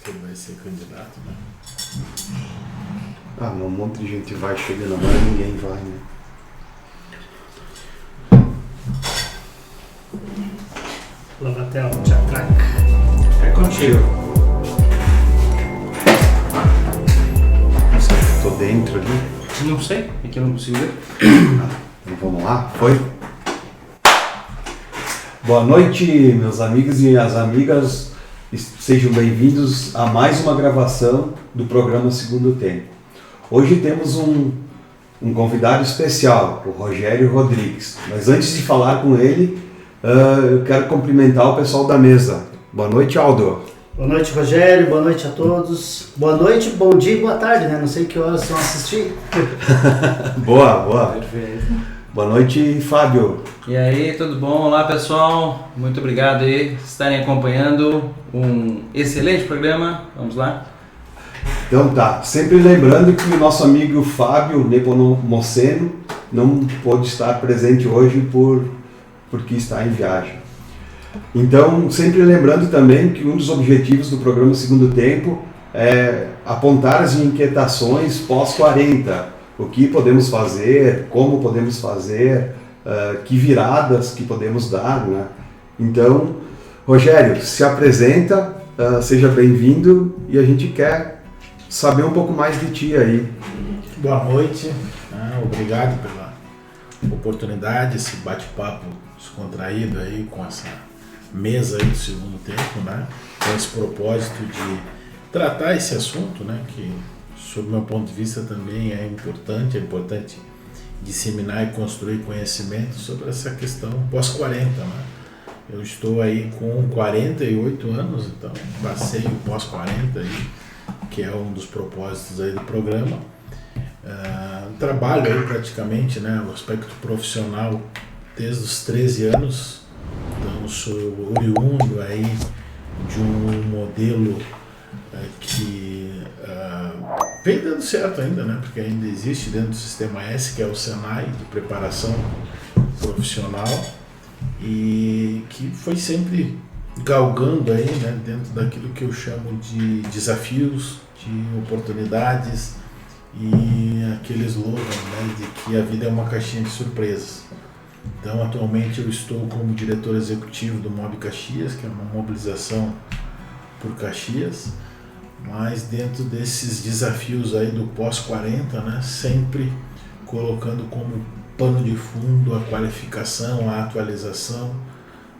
que ele vai ser candidato, né? Ah, um monte de gente vai chegando agora, ninguém vai, né? Lavatel, Tchatrac. É contigo. Não sei se eu tô dentro ali. Não sei, é que eu não consigo ver. Então vamos lá, foi? Boa noite, meus amigos e as amigas. Sejam bem-vindos a mais uma gravação do programa Segundo Tempo. Hoje temos um convidado especial, o Rogério Rodrigues. Mas antes de falar com ele, eu quero cumprimentar o pessoal da mesa. Boa noite, Aldo. Boa noite, Rogério. Boa noite a todos. Boa noite, bom dia e boa tarde, né? Não sei que horas estão assistindo. Boa. Perfeito. Boa noite, Fábio. E aí, tudo bom? Olá, pessoal. Muito obrigado aí por estarem acompanhando um excelente programa. Vamos lá. Então tá, sempre lembrando que o nosso amigo Fábio Nepomuceno não pôde estar presente hoje porque está em viagem. Então, sempre lembrando também que um dos objetivos do programa Segundo Tempo é apontar as inquietações pós-40. O que podemos fazer, como podemos fazer, que viradas que podemos dar, né? Então, Rogério, se apresenta, seja bem-vindo e a gente quer saber um pouco mais de ti aí. Boa noite, obrigado pela oportunidade, esse bate-papo descontraído aí com essa mesa aí do Segundo Tempo, né? Com esse propósito de tratar esse assunto, né? Que, sob meu ponto de vista, também é importante disseminar e construir conhecimento sobre essa questão pós-40, né? Eu estou aí com 48 anos, então passei o pós-40 aí, que é um dos propósitos aí do programa. Trabalho aí praticamente, né, o aspecto profissional desde os 13 anos, então sou oriundo aí de um modelo que vem dando certo ainda, né, porque ainda existe dentro do Sistema S, que é o Senai, de preparação profissional, e que foi sempre galgando aí, né, dentro daquilo que eu chamo de desafios, de oportunidades e aquele slogan, né, de que a vida é uma caixinha de surpresas. Então, atualmente eu estou como diretor executivo do MOB Caxias, que é uma mobilização por Caxias, mas dentro desses desafios aí do pós-40, né, sempre colocando como pano de fundo a qualificação, a atualização,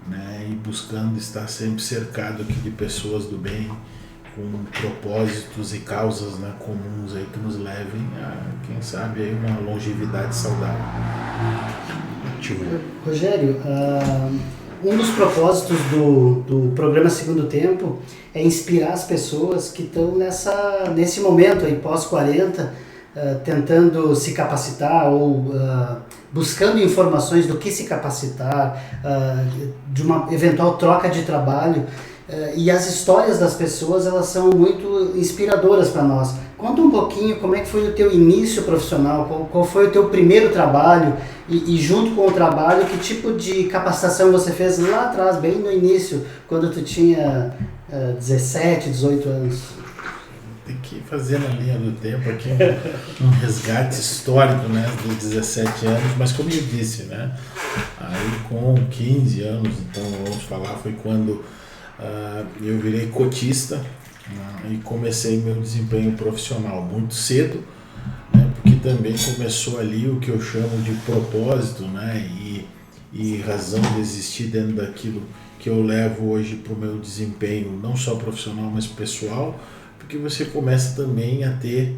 né, e buscando estar sempre cercado aqui de pessoas do bem, com propósitos e causas, né, comuns aí que nos levem a, quem sabe, aí uma longevidade saudável. Rogério, um dos propósitos do programa Segundo Tempo é inspirar as pessoas que estão nesse momento aí pós-40, tentando se capacitar ou buscando informações do que se capacitar, de uma eventual troca de trabalho. E as histórias das pessoas, elas são muito inspiradoras para nós. Conta um pouquinho como é que foi o teu início profissional, qual foi o teu primeiro trabalho e junto com o trabalho, que tipo de capacitação você fez lá atrás, bem no início, quando tu tinha 17, 18 anos. Tem que fazer na linha do tempo aqui um resgate histórico, né, de 17 anos, mas como eu disse, né, aí com 15 anos, então vamos falar, foi quando eu virei cotista, né, e comecei meu desempenho profissional muito cedo, né, porque também começou ali o que eu chamo de propósito, né, e razão de existir dentro daquilo que eu levo hoje para o meu desempenho, não só profissional, mas pessoal, porque você começa também a ter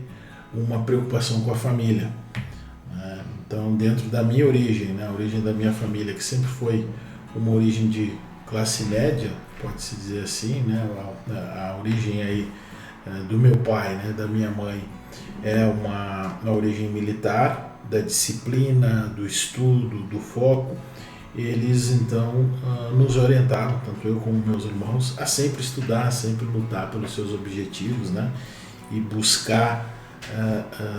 uma preocupação com a família, né? Então, dentro da minha origem, né, a origem da minha família, que sempre foi uma origem de classe média, pode-se dizer assim, né, a origem aí do meu pai, né, da minha mãe, é uma origem militar, da disciplina, do estudo, do foco. Eles então nos orientaram, tanto eu como meus irmãos, a sempre estudar, sempre lutar pelos seus objetivos, né, e buscar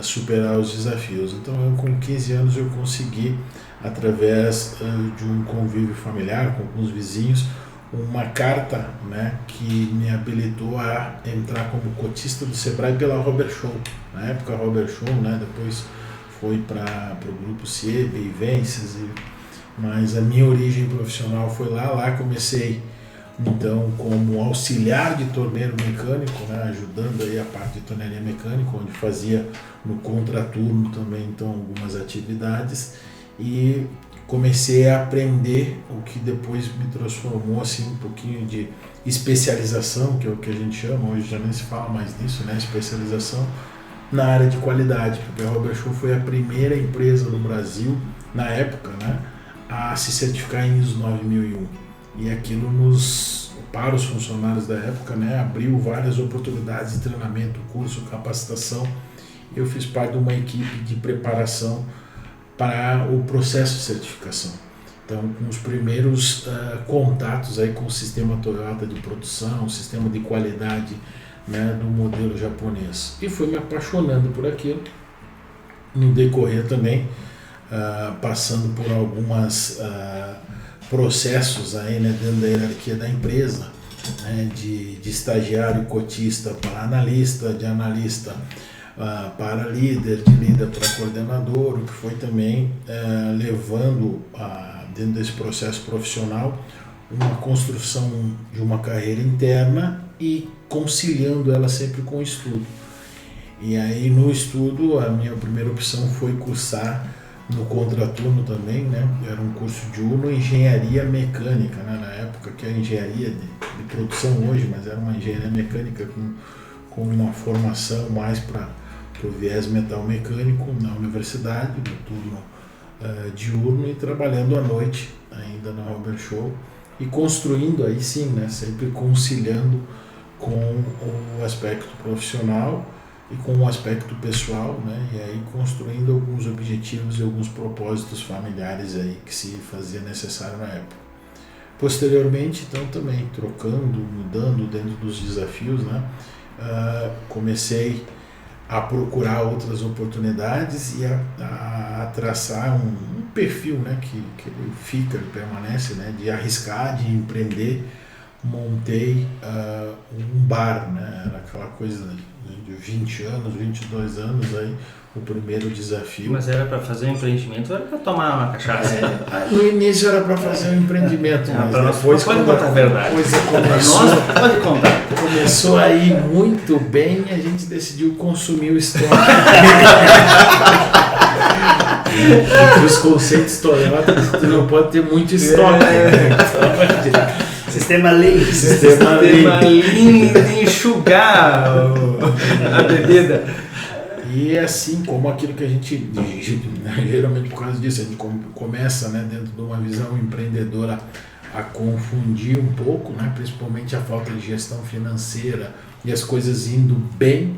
superar os desafios. Então eu com 15 anos eu consegui, através de um convívio familiar com alguns vizinhos, uma carta, né, que me habilitou a entrar como cotista do Sebrae pela Robert Show. Na época a Robert Show, né, depois foi para o grupo Ciebe e Vences, mas a minha origem profissional foi lá comecei então como auxiliar de torneiro mecânico, né, ajudando aí a parte de tornearia mecânica, onde fazia no contraturno também então algumas atividades, e comecei a aprender o que depois me transformou assim um pouquinho de especialização, que é o que a gente chama, hoje já nem se fala mais nisso, né, especialização na área de qualidade, porque a Robert Show foi a primeira empresa no Brasil, na época, né, a se certificar em ISO 9001, e aquilo para os funcionários da época, né, abriu várias oportunidades de treinamento, curso, capacitação. Eu fiz parte de uma equipe de preparação para o processo de certificação. Então, com os primeiros contatos aí com o sistema Toyota de produção, o sistema de qualidade, né, do modelo japonês. E fui me apaixonando por aquilo. No decorrer também, passando por alguns processos aí, né, dentro da hierarquia da empresa, né, de estagiário cotista para analista, de analista para líder, de líder para coordenador, o que foi também levando dentro desse processo profissional uma construção de uma carreira interna e conciliando ela sempre com o estudo. E aí no estudo a minha primeira opção foi cursar no contraturno também, né? Era um curso diurno, engenharia mecânica, né? Na época, que é engenharia de produção hoje, mas era uma engenharia mecânica com uma formação mais para o viés metal mecânico na universidade, no turno diurno, e trabalhando à noite ainda na Robert Show, e construindo aí sim, né, sempre conciliando com o aspecto profissional e com o aspecto pessoal, né, e aí construindo alguns objetivos e alguns propósitos familiares aí que se fazia necessário na época. Posteriormente, então, também trocando, mudando dentro dos desafios, né, comecei a procurar outras oportunidades e a traçar um perfil, né, que ele fica, ele permanece, né, de arriscar, de empreender. Montei um bar, né, era aquela coisa de 20 anos, 22 anos, aí o primeiro desafio. Mas era para fazer um empreendimento ou era para tomar uma cachaça? No início era para fazer um empreendimento, mas depois pode contar a verdade. Pode contar. Começou a ir muito bem e a gente decidiu consumir o estoque. Os conceitos Toyota, tu não pode ter muito estoque. Sistema Lean. Sistema Lean de enxugar a bebida. E assim como aquilo que a gente, geralmente por causa disso, a gente começa, né, dentro de uma visão empreendedora a confundir um pouco, né, principalmente a falta de gestão financeira e as coisas indo bem,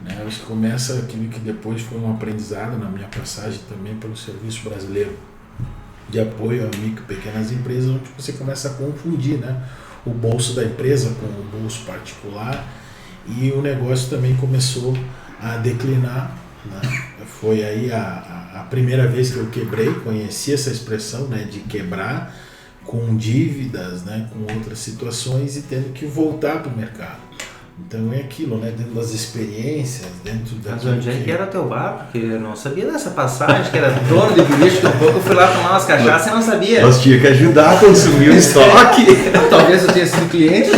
né, acho que começa aquilo que depois foi um aprendizado na minha passagem também pelo Serviço Brasileiro de Apoio a Micro e Pequenas Empresas, onde você começa a confundir, né, o bolso da empresa com o bolso particular, e o negócio também começou a declinar, né? Foi aí a primeira vez que eu quebrei, conheci essa expressão, né, de quebrar, com dívidas, né, com outras situações, e tendo que voltar para o mercado. Então é aquilo, né, dentro das experiências, dentro da... Mas onde é que era teu bar? Porque eu não sabia dessa passagem, que era dono de bilhete, que um pouco eu fui lá tomar umas cachaças e não sabia. Nós tínhamos que ajudar a consumir o estoque. Talvez eu tenha sido cliente,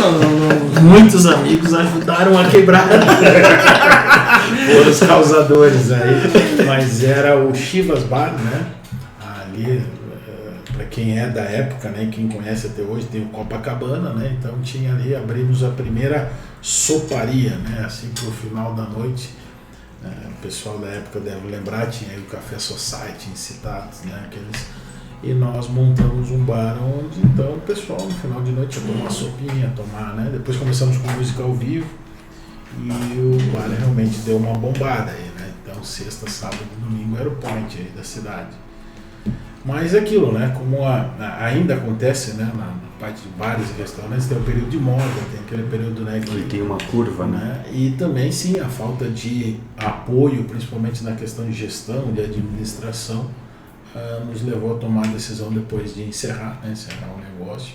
Muitos amigos ajudaram a quebrar. Foram os causadores aí. Mas era o Chivas Bar, né? Ali, para quem é da época, né, quem conhece até hoje, tem o Copacabana, né? Então tinha ali, abrimos a primeira soparia, né? Assim, pro final da noite. O pessoal da época deve lembrar, tinha aí o Café Society, Incitados, né? Aqueles... E nós montamos um bar onde, então, o pessoal no final de noite ia tomar uma sopinha, né? Depois começamos com música ao vivo e o bar realmente deu uma bombada aí, né? Então, sexta, sábado e domingo era o point aí da cidade. Mas aquilo, né? Como ainda acontece, né? Na parte de bares e restaurantes, tem o período de moda, tem aquele período, né? Que tem uma curva, né? E também, sim, a falta de apoio, principalmente na questão de gestão, de administração, nos levou a tomar a decisão depois de encerrar o negócio.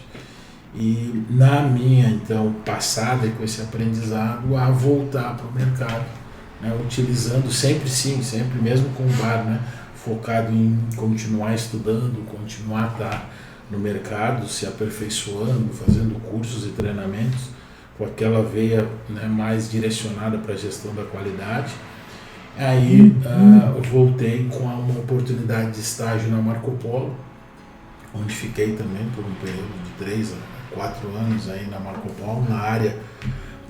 e na minha então passada e com esse aprendizado a voltar para o mercado, né, utilizando sempre mesmo com o bar, né, focado em continuar estudando, continuar a estar no mercado, se aperfeiçoando, fazendo cursos e treinamentos com aquela veia, né, mais direcionada para a gestão da qualidade. Aí eu voltei com uma oportunidade de estágio na Marco Polo, onde fiquei também por um período de 3 a 4 anos aí na Marco Polo, na área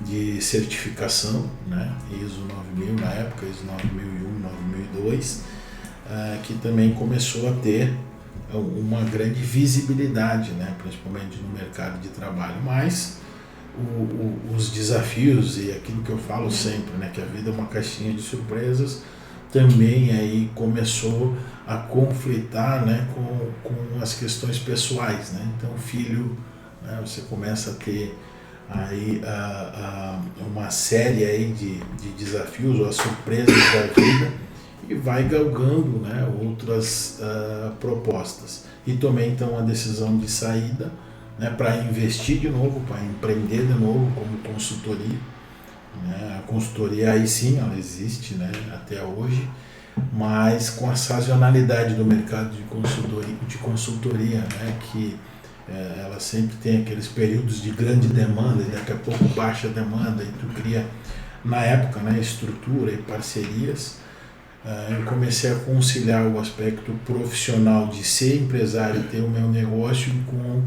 de certificação, né, ISO 9000 na época, ISO 9001, 9002, que também começou a ter uma grande visibilidade, né, principalmente no mercado de trabalho, mas os desafios e aquilo que eu falo sempre, né, que a vida é uma caixinha de surpresas, também aí começou a conflitar, né, com as questões pessoais, né? Então filho, né, você começa a ter aí uma série aí de desafios ou as surpresas da vida e vai galgando, né, outras propostas. E tomei então a decisão de saída, né, para investir de novo, para empreender de novo como consultoria. Né? A consultoria aí sim, ela existe, né, até hoje, mas com a sazonalidade do mercado de consultoria, né, que ela sempre tem aqueles períodos de grande demanda e daqui a pouco baixa demanda e tu cria, na época, né, estrutura e parcerias. Eu comecei a conciliar o aspecto profissional de ser empresário e ter o meu negócio com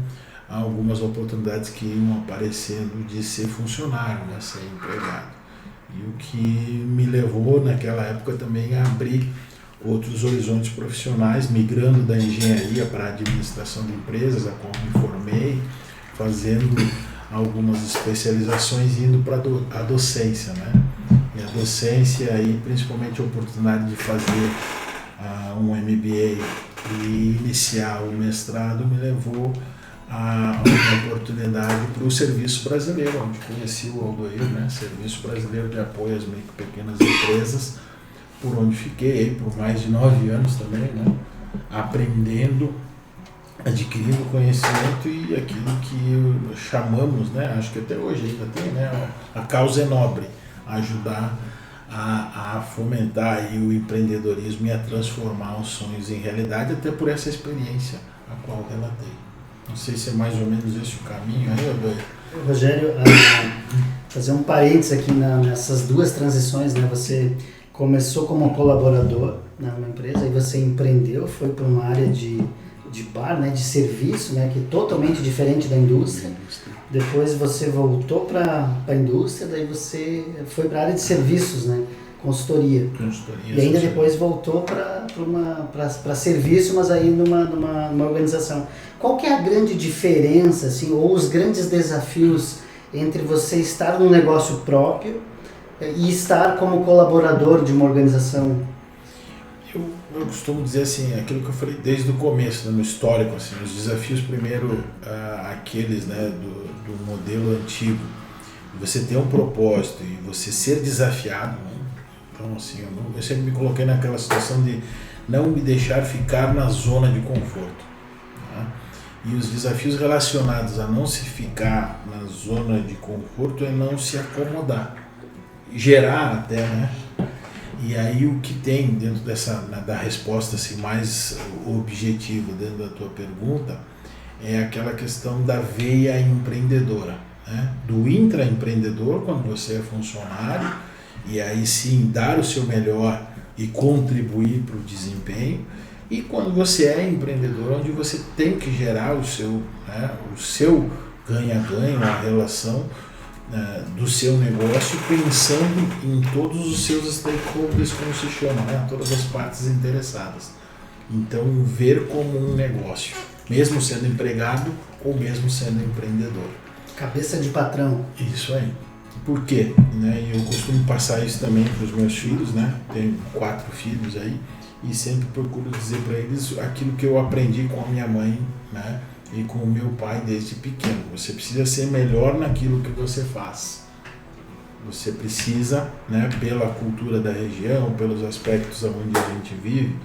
algumas oportunidades que iam aparecendo de ser funcionário, né, ser empregado. E o que me levou naquela época também a abrir outros horizontes profissionais, migrando da engenharia para a administração de empresas, a qual me formei, fazendo algumas especializações e indo para a docência, né? E a docência aí, principalmente a oportunidade de fazer um MBA e iniciar o mestrado me levou a uma oportunidade para o Serviço Brasileiro, onde conheci o Aldoir, né? Serviço Brasileiro de Apoio às Micro e Pequenas Empresas, por onde fiquei por mais de 9 anos também, né? Aprendendo, adquirindo conhecimento e aquilo que chamamos, né? Acho que até hoje ainda tem, né? A causa é nobre, ajudar a fomentar aí o empreendedorismo e a transformar os sonhos em realidade, até por essa experiência a qual relatei. Não sei se é mais ou menos esse o caminho aí, Aldoir. Rogério, fazer um parênteses aqui nessas duas transições, né? Você começou como colaborador numa empresa, aí você empreendeu, foi para uma área de bar, né, de serviço, né, que é totalmente diferente da indústria. Depois você voltou para a indústria, daí você foi para a área de serviços, né, consultoria. E ainda depois voltou para serviço, mas aí numa organização. Qual que é a grande diferença, assim, ou os grandes desafios entre você estar num negócio próprio e estar como colaborador de uma organização? Eu costumo dizer assim, aquilo que eu falei desde o começo, no histórico, assim, os desafios primeiro, aqueles, né, do modelo antigo, você ter um propósito e você ser desafiado, né? Então assim, eu sempre me coloquei naquela situação de não me deixar ficar na zona de conforto, né? E os desafios relacionados a não se ficar na zona de conforto é não se acomodar, gerar até, né? E aí o que tem dentro da resposta assim, mais objetiva dentro da tua pergunta é aquela questão da veia empreendedora, né? Do intraempreendedor, quando você é funcionário, e aí sim dar o seu melhor e contribuir para o desempenho, e quando você é empreendedor, onde você tem que gerar o seu ganha-ganha, a relação do seu negócio, pensando em todos os seus stakeholders, como se chama, né? Todas as partes interessadas. Então, ver como um negócio, mesmo sendo empregado ou mesmo sendo empreendedor. Cabeça de patrão. Isso aí. Por quê? Né? Eu costumo passar isso também para os meus filhos, né? Tenho 4 filhos aí, e sempre procuro dizer para eles aquilo que eu aprendi com a minha mãe, né? E com o meu pai desde pequeno. Você precisa ser melhor naquilo que você faz. Você precisa, né, pela cultura da região, pelos aspectos onde a gente vive,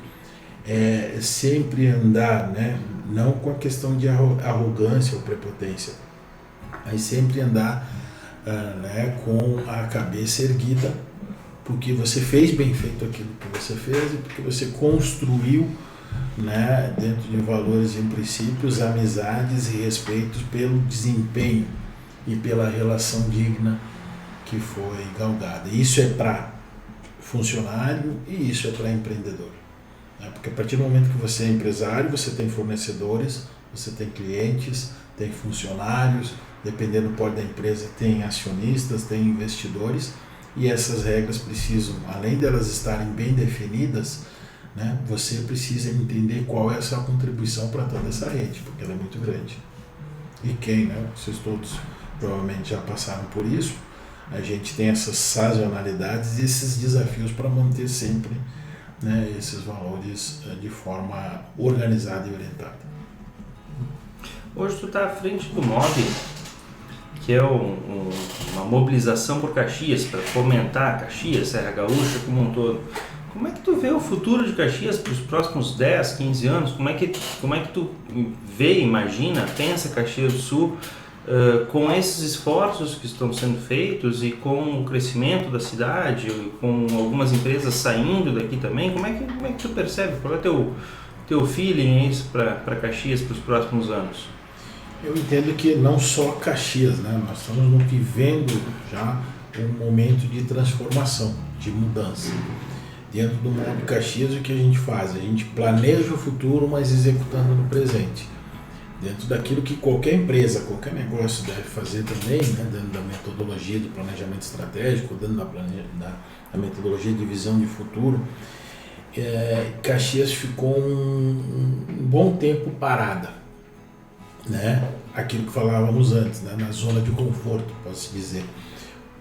sempre andar, né, não com a questão de arrogância ou prepotência, mas sempre andar né, com a cabeça erguida, porque você fez bem feito aquilo que você fez e porque você construiu, né, dentro de valores e princípios, amizades e respeitos pelo desempenho e pela relação digna que foi galgada. Isso é para funcionário e isso é para empreendedor, né? Porque a partir do momento que você é empresário, você tem fornecedores, você tem clientes, tem funcionários, dependendo do porte da empresa, tem acionistas, tem investidores, e essas regras precisam, além delas estarem bem definidas, né, você precisa entender qual é a sua contribuição para toda essa rede, porque ela é muito grande. E quem, né, vocês todos provavelmente já passaram por isso, a gente tem essas sazonalidades e esses desafios para manter sempre, né, esses valores de forma organizada e orientada. Hoje tu está à frente do MOB, que é uma mobilização por Caxias, para fomentar Caxias, Serra Gaúcha como um todo. Como é que tu vê o futuro de Caxias para os próximos 10, 15 anos? Como é que tu vê, imagina, pensa Caxias do Sul com esses esforços que estão sendo feitos e com o crescimento da cidade, com algumas empresas saindo daqui também? Como é que tu percebe? Qual é o teu feeling isso para Caxias para os próximos anos? Eu entendo que não só Caxias, né? Nós estamos vivendo já um momento de transformação, de mudança. Dentro do MOB Caxias, o que a gente faz? A gente planeja o futuro, mas executando no presente. Dentro daquilo que qualquer empresa, qualquer negócio deve fazer também, né? Dentro da metodologia de planejamento estratégico, dentro da metodologia de visão de futuro, Caxias ficou um bom tempo parada, né? Aquilo que falávamos antes, né? Na zona de conforto, posso dizer,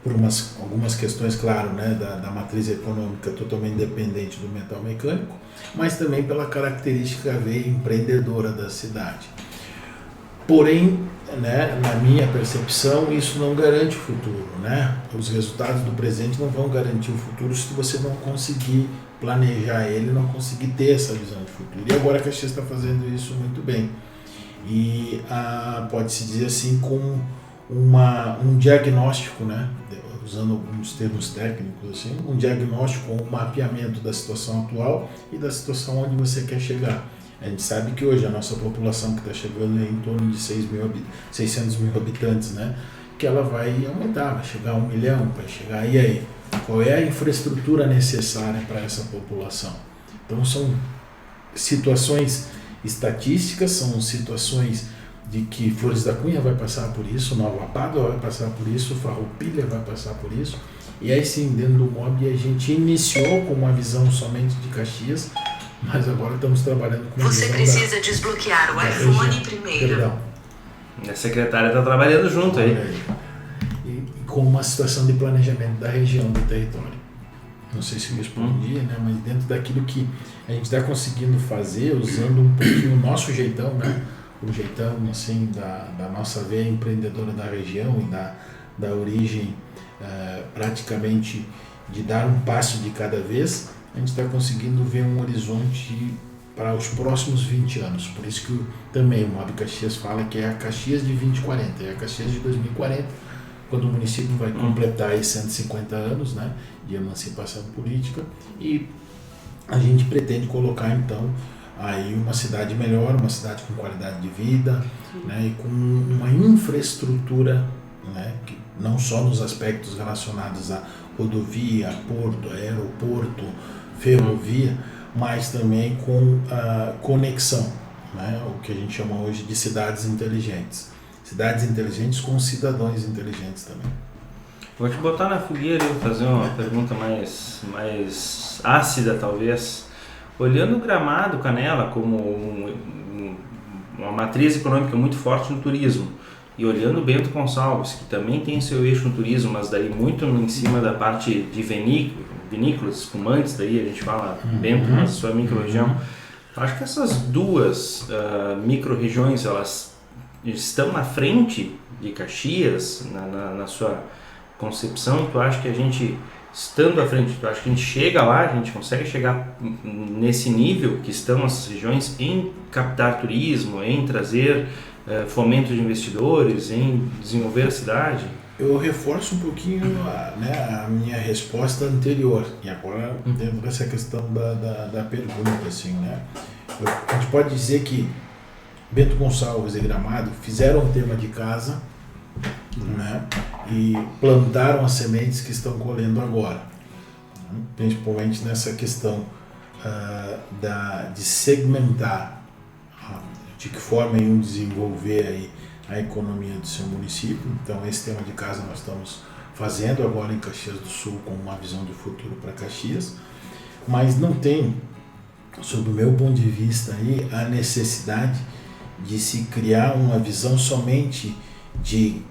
por algumas questões, claro, né? da matriz econômica totalmente dependente do metal mecânico, mas também pela característica veia empreendedora da cidade. Porém, né, na minha percepção, isso não garante o futuro, né? Os resultados do presente não vão garantir o futuro se você não conseguir planejar ele, não conseguir ter essa visão de futuro. E agora a Caxias está fazendo isso muito bem. E pode-se dizer assim, com um diagnóstico, né, usando alguns termos técnicos, assim, um diagnóstico, um mapeamento da situação atual e da situação onde você quer chegar. A gente sabe que hoje a nossa população que está chegando é em torno de 600 mil habitantes, né, que ela vai aumentar, vai chegar a 1 milhão, vai chegar, e aí? Qual é a infraestrutura necessária para essa população? Então são situações estatísticas, são situações de que Flores da Cunha vai passar por isso, Nova Pádua vai passar por isso, Farroupilha vai passar por isso, e aí sim, dentro do MOB a gente iniciou com uma visão somente de Caxias, mas agora estamos trabalhando com uma Você visão precisa desbloquear o iPhone primeiro. Perdão. A secretária está trabalhando junto aí. E com uma situação de planejamento da região, do território. Não sei se eu respondi, né? Mas dentro daquilo que a gente está conseguindo fazer, usando um pouquinho o nosso jeitão, né? O jeitão, assim, da nossa veia empreendedora da região e da origem praticamente de dar um passo de cada vez, a gente está conseguindo ver um horizonte para os próximos 20 anos. Por isso que também o MOB Caxias fala que é a Caxias de 2040, é a Caxias de 2040, quando o município vai completar aí 150 anos, né, de emancipação política, e a gente pretende colocar então aí uma cidade melhor, uma cidade com qualidade de vida, né, e com uma infraestrutura, né, que não só nos aspectos relacionados a rodovia, porto, aeroporto, ferrovia, mas também com a conexão, né, o que a gente chama hoje de cidades inteligentes. Cidades inteligentes com cidadãos inteligentes também. Vou te botar na fogueira e fazer uma pergunta mais ácida, talvez. Olhando o Gramado, Canela, como uma matriz econômica muito forte no turismo, e olhando Bento Gonçalves, que também tem seu eixo no turismo, mas daí muito em cima da parte de vinícolas, espumantes, daí a gente fala Bento, mas sua micro-região. Acho que essas duas micro-regiões, elas estão na frente de Caxias, na sua concepção. Tu acha que a gente, estando à frente, tu acha que a gente chega lá, a gente consegue chegar nesse nível que estão essas regiões em captar turismo, em trazer fomento de investidores, em desenvolver a cidade? Eu reforço um pouquinho a minha resposta anterior, e agora dentro dessa questão da pergunta, assim, né? A gente pode dizer que Bento Gonçalves e Gramado fizeram o tema de casa, né? E plantaram as sementes que estão colhendo agora, né? Principalmente nessa questão de segmentar, de que forma iam desenvolver aí a economia do seu município. Então esse tema de casa nós estamos fazendo agora em Caxias do Sul com uma visão de futuro para Caxias, mas não tem, sob o meu ponto de vista aí, a necessidade de se criar uma visão somente de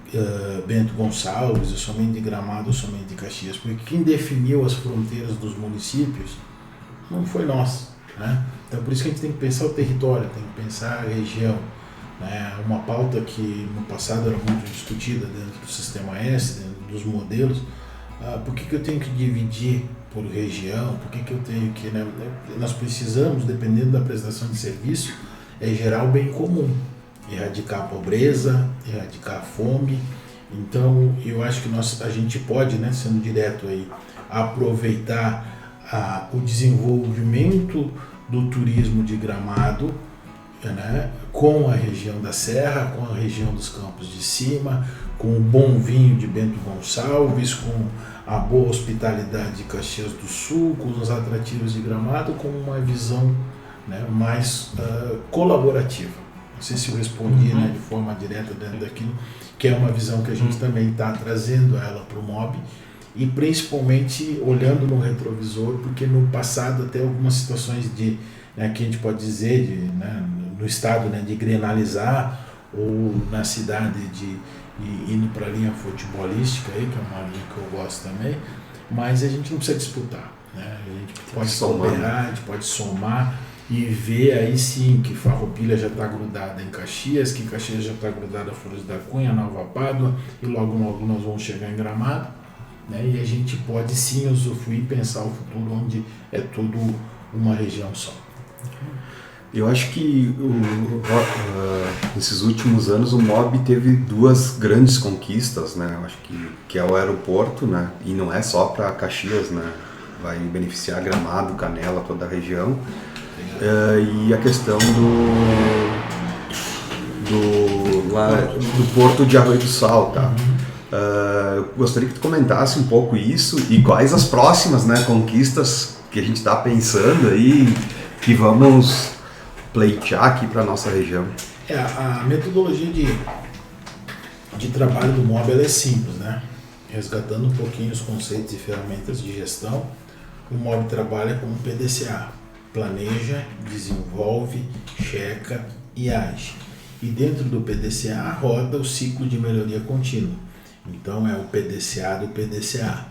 Bento Gonçalves, ou somente de Gramado, ou somente de Caxias, porque quem definiu as fronteiras dos municípios não foi nós, né? Então por isso que a gente tem que pensar o território, tem que pensar a região. Uma pauta que no passado era muito discutida dentro do Sistema S, dentro dos modelos. Por que eu tenho que dividir por região? Por que eu tenho que... Né? Nós precisamos, dependendo da prestação de serviço, gerar o bem comum, erradicar a pobreza, erradicar a fome. Então eu acho que a gente pode, né, sendo direto aí, aproveitar o desenvolvimento do turismo de Gramado, né, com a região da Serra, com a região dos Campos de Cima, com o bom vinho de Bento Gonçalves, com a boa hospitalidade de Caxias do Sul, com os atrativos de Gramado, com uma visão, né, mais colaborativa. Não sei se eu respondi, né, de forma direta dentro daquilo, que é uma visão que a gente também está trazendo ela para o MOB, e principalmente olhando no retrovisor, porque no passado até algumas situações que a gente pode dizer, no estado, né, de grenalizar, ou na cidade de indo para a linha futebolística, aí, que é uma linha que eu gosto também, mas a gente não precisa disputar, né? A gente pode cooperar, a gente pode somar e ver aí sim que Farroupilha já está grudada em Caxias, que Caxias já está grudada a Flores da Cunha, Nova Pádua, e logo nós vamos chegar em Gramado, né? E a gente pode sim usufruir e pensar o futuro onde é tudo uma região só. Eu acho que nesses últimos anos o MOB teve duas grandes conquistas, né? Eu acho que é o aeroporto, né? E não é só para Caxias, né? Vai beneficiar Gramado, Canela, toda a região. E a questão do porto de Arroio do Sal, tá? Eu gostaria que tu comentasse um pouco isso e quais as próximas, né, conquistas que a gente está pensando aí, que vamos pleitear aqui para a nossa região. A metodologia de trabalho do MOB ela é simples, né? Resgatando um pouquinho os conceitos e ferramentas de gestão, o MOB trabalha como PDCA, planeja, desenvolve, checa e age. E dentro do PDCA roda o ciclo de melhoria contínua. Então é o PDCA do PDCA.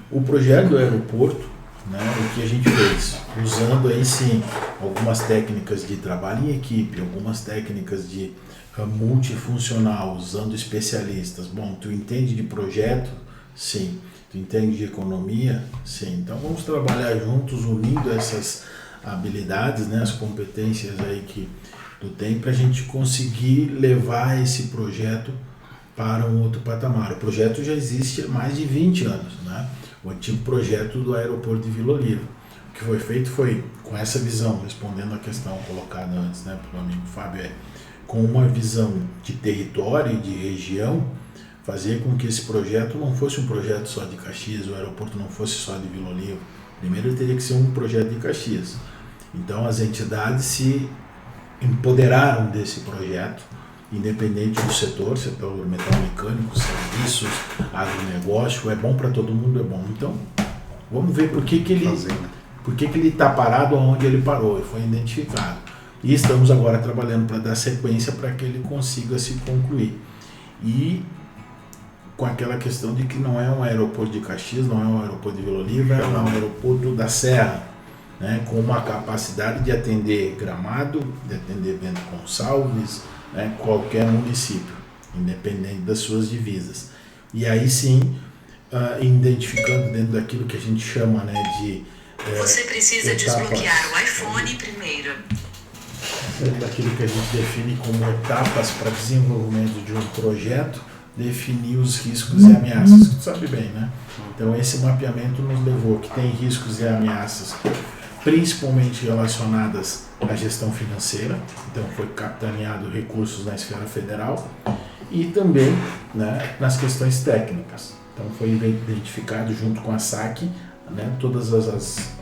O projeto do aeroporto, né, o que a gente fez, usando aí sim algumas técnicas de trabalho em equipe, algumas técnicas de multifuncional, usando especialistas. Bom, tu entende de projeto? Sim. Tu entende de economia? Sim. Então vamos trabalhar juntos, unindo essas habilidades, né, as competências aí que tu tem, para a gente conseguir levar esse projeto para um outro patamar. O projeto já existe há mais de 20 anos, né? O antigo projeto do aeroporto de Vila Oliva. O que foi feito foi, com essa visão, respondendo a questão colocada antes, né, pelo amigo Fábio, com uma visão de território e de região, fazer com que esse projeto não fosse um projeto só de Caxias, o aeroporto não fosse só de Vila Oliva. Primeiro ele teria que ser um projeto de Caxias. Então as entidades se empoderaram desse projeto, independente do setor metal mecânico, serviços, agronegócio, é bom para todo mundo, é bom. Então, vamos ver por que ele está parado onde ele parou, e foi identificado. E estamos agora trabalhando para dar sequência para que ele consiga se concluir. E com aquela questão de que não é um aeroporto de Caxias, não é um aeroporto de Vila Oliva, é um aeroporto da Serra, né, com uma capacidade de atender Gramado, de atender Bento Gonçalves, né, qualquer município, independente das suas divisas. E aí sim, identificando dentro daquilo que a gente chama, né, de... Você precisa desbloquear o iPhone primeiro. daquilo que a gente define como etapas para desenvolvimento de um projeto, definir os riscos e ameaças, que tu sabe bem, né? Então esse mapeamento nos levou que tem riscos e ameaças principalmente relacionadas à gestão financeira, então foi capitaneado recursos na esfera federal e também, né, nas questões técnicas. Então foi identificado junto com a SAC, né, todas as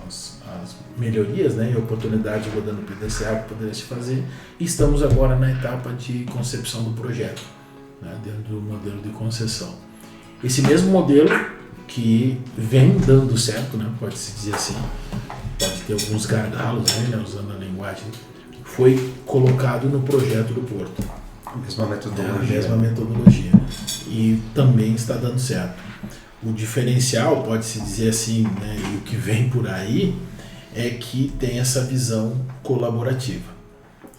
melhorias, né, e oportunidades rodando o PDCA que poderia se fazer, e estamos agora na etapa de concepção do projeto, né, dentro do modelo de concessão. Esse mesmo modelo que vem dando certo, né, pode-se dizer assim, pode ter alguns gargalos, né, usando a linguagem, foi colocado no projeto do Porto. A mesma metodologia. A mesma metodologia. E também está dando certo. O diferencial, pode-se dizer assim, né, e o que vem por aí, é que tem essa visão colaborativa.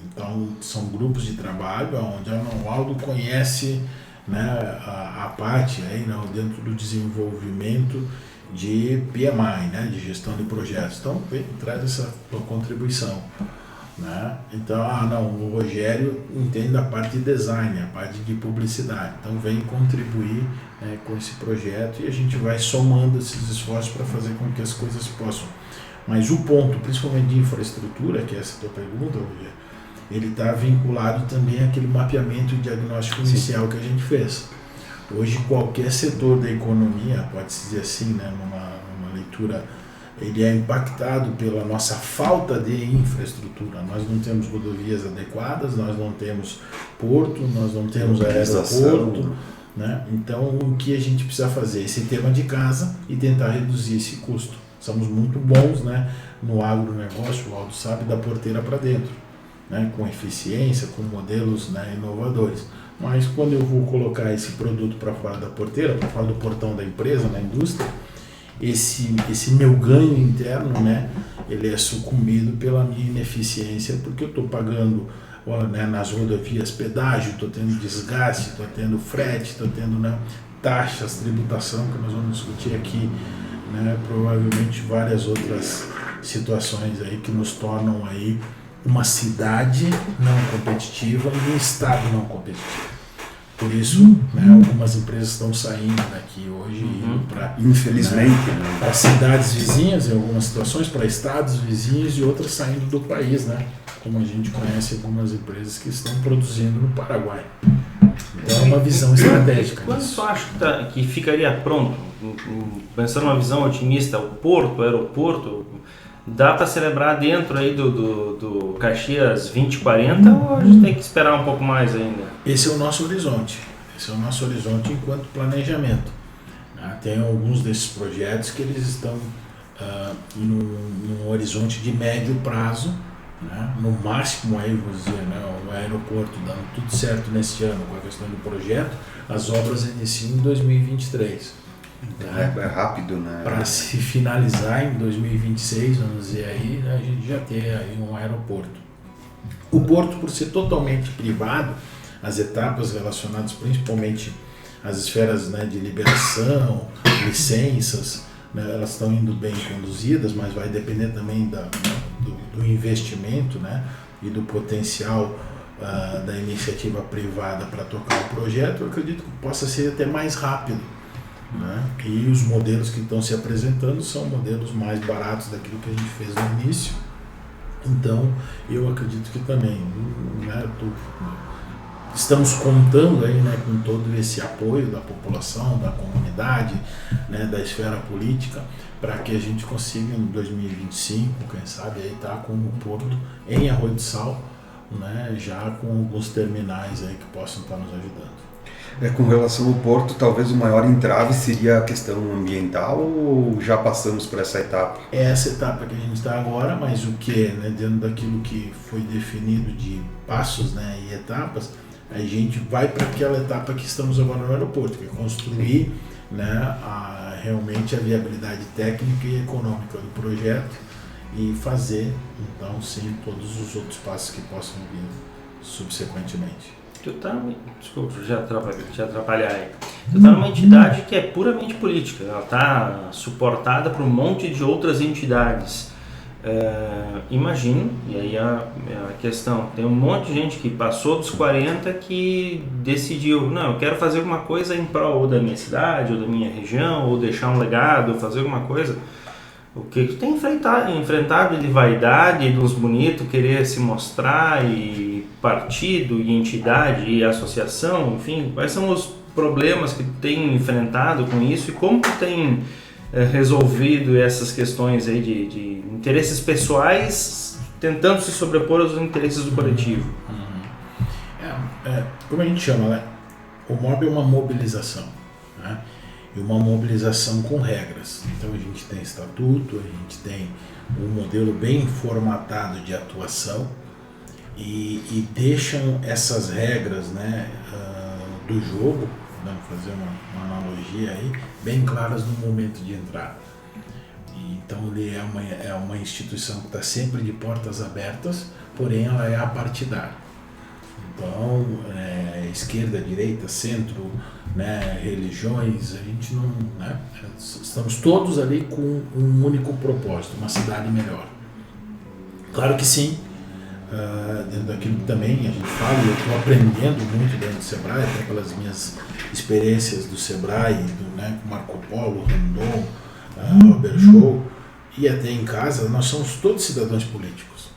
Então, são grupos de trabalho onde a Arnaldo conhece, né, a parte aí, né, dentro do desenvolvimento de PMI, né, de gestão de projetos. Então, traz essa contribuição. Né? Então, o Rogério entende a parte de design, a parte de publicidade. Então, vem contribuir, né, com esse projeto e a gente vai somando esses esforços para fazer com que as coisas possam. Mas o ponto, principalmente de infraestrutura, que é essa tua pergunta, Rogério, ele está vinculado também àquele mapeamento e diagnóstico inicial que a gente fez. Hoje, qualquer setor da economia, pode-se dizer assim, né, numa leitura, ele é impactado pela nossa falta de infraestrutura. Nós não temos rodovias adequadas, nós não temos porto, nós não temos aeroporto. Né? Então, o que a gente precisa fazer? Esse tema de casa e tentar reduzir esse custo. Somos muito bons, né, no agronegócio, o Aldo sabe, da porteira para dentro, né, com eficiência, com modelos, né, inovadores. Mas quando eu vou colocar esse produto para fora da porteira, para fora do portão da empresa, na indústria, esse meu ganho interno, né, ele é sucumbido pela minha ineficiência, porque eu estou pagando, né, nas rodovias pedágio, estou tendo desgaste, estou tendo frete, estou tendo, né, taxas, tributação, que nós vamos discutir aqui, né, provavelmente várias outras situações aí que nos tornam aí uma cidade não competitiva e um estado não competitivo. Por isso, né, algumas empresas estão saindo daqui hoje para, infelizmente, né, para cidades vizinhas, em algumas situações, para estados vizinhos e outras saindo do país, né? Como a gente conhece algumas empresas que estão produzindo no Paraguai. Então é uma visão estratégica. Quando tu acha que ficaria pronto, pensando numa visão otimista, o porto, o aeroporto, dá para celebrar dentro aí do Caxias 2040 ou a gente tem que esperar um pouco mais ainda? Esse é o nosso horizonte. Esse é o nosso horizonte enquanto planejamento. Tem alguns desses projetos que eles estão num horizonte de médio prazo, né? No máximo, aí, vou dizer, né, o aeroporto dando tudo certo neste ano com a questão do projeto, as obras iniciam em 2023. É rápido, né? Para se finalizar em 2026, vamos dizer aí, né, a gente já ter aí um aeroporto. O porto, por ser totalmente privado, as etapas relacionadas principalmente às esferas, né, de liberação, licenças, né, elas estão indo bem conduzidas, mas vai depender também do investimento, né, e do potencial da iniciativa privada para tocar o projeto. Eu acredito que possa ser até mais rápido. Né? E os modelos que estão se apresentando são modelos mais baratos daquilo que a gente fez no início. Então, eu acredito que também, né, estamos contando aí, né, com todo esse apoio da população, da comunidade, né, da esfera política, para que a gente consiga em 2025, quem sabe, aí tá com o porto em Arroio do Sal, né, já com alguns terminais aí que possam estar nos ajudando. Com relação ao porto, talvez o maior entrave seria a questão ambiental ou já passamos por essa etapa? É essa etapa que a gente está agora, mas o que, né, dentro daquilo que foi definido de passos, né, e etapas, a gente vai para aquela etapa que estamos agora no aeroporto, que é construir, né, realmente a viabilidade técnica e econômica do projeto e fazer, então, sim, todos os outros passos que possam vir subsequentemente. Desculpa, já atrapalhar aí. Tu está numa entidade que é puramente política, ela está suportada por um monte de outras entidades. Imagino, e aí a questão, tem um monte de gente que passou dos 40 que decidiu, não, eu quero fazer alguma coisa em prol ou da minha cidade, ou da minha região, ou deixar um legado, ou fazer alguma coisa. O que tu tem enfrentado de vaidade, dos bonitos, querer se mostrar, e partido, e entidade, e associação, enfim, quais são os problemas que tu tem enfrentado com isso e como tu tem resolvido essas questões aí de interesses pessoais tentando se sobrepor aos interesses do coletivo? Como a gente chama, né? O MOB é uma mobilização, né? E uma mobilização com regras. Então a gente tem estatuto, a gente tem um modelo bem formatado de atuação e deixam essas regras, né, do jogo, vamos fazer uma analogia aí, bem claras no momento de entrar. Então ele é uma instituição que está sempre de portas abertas, porém ela é apartidária. Então, esquerda, direita, centro, né, religiões, a gente não, né, estamos todos ali com um único propósito, uma cidade melhor. Claro que sim, dentro daquilo que também a gente fala, e eu estou aprendendo muito dentro do Sebrae, até pelas minhas experiências do Sebrae, né, com Marco Polo, Randon, Robert Show, e até em casa, nós somos todos cidadãos políticos,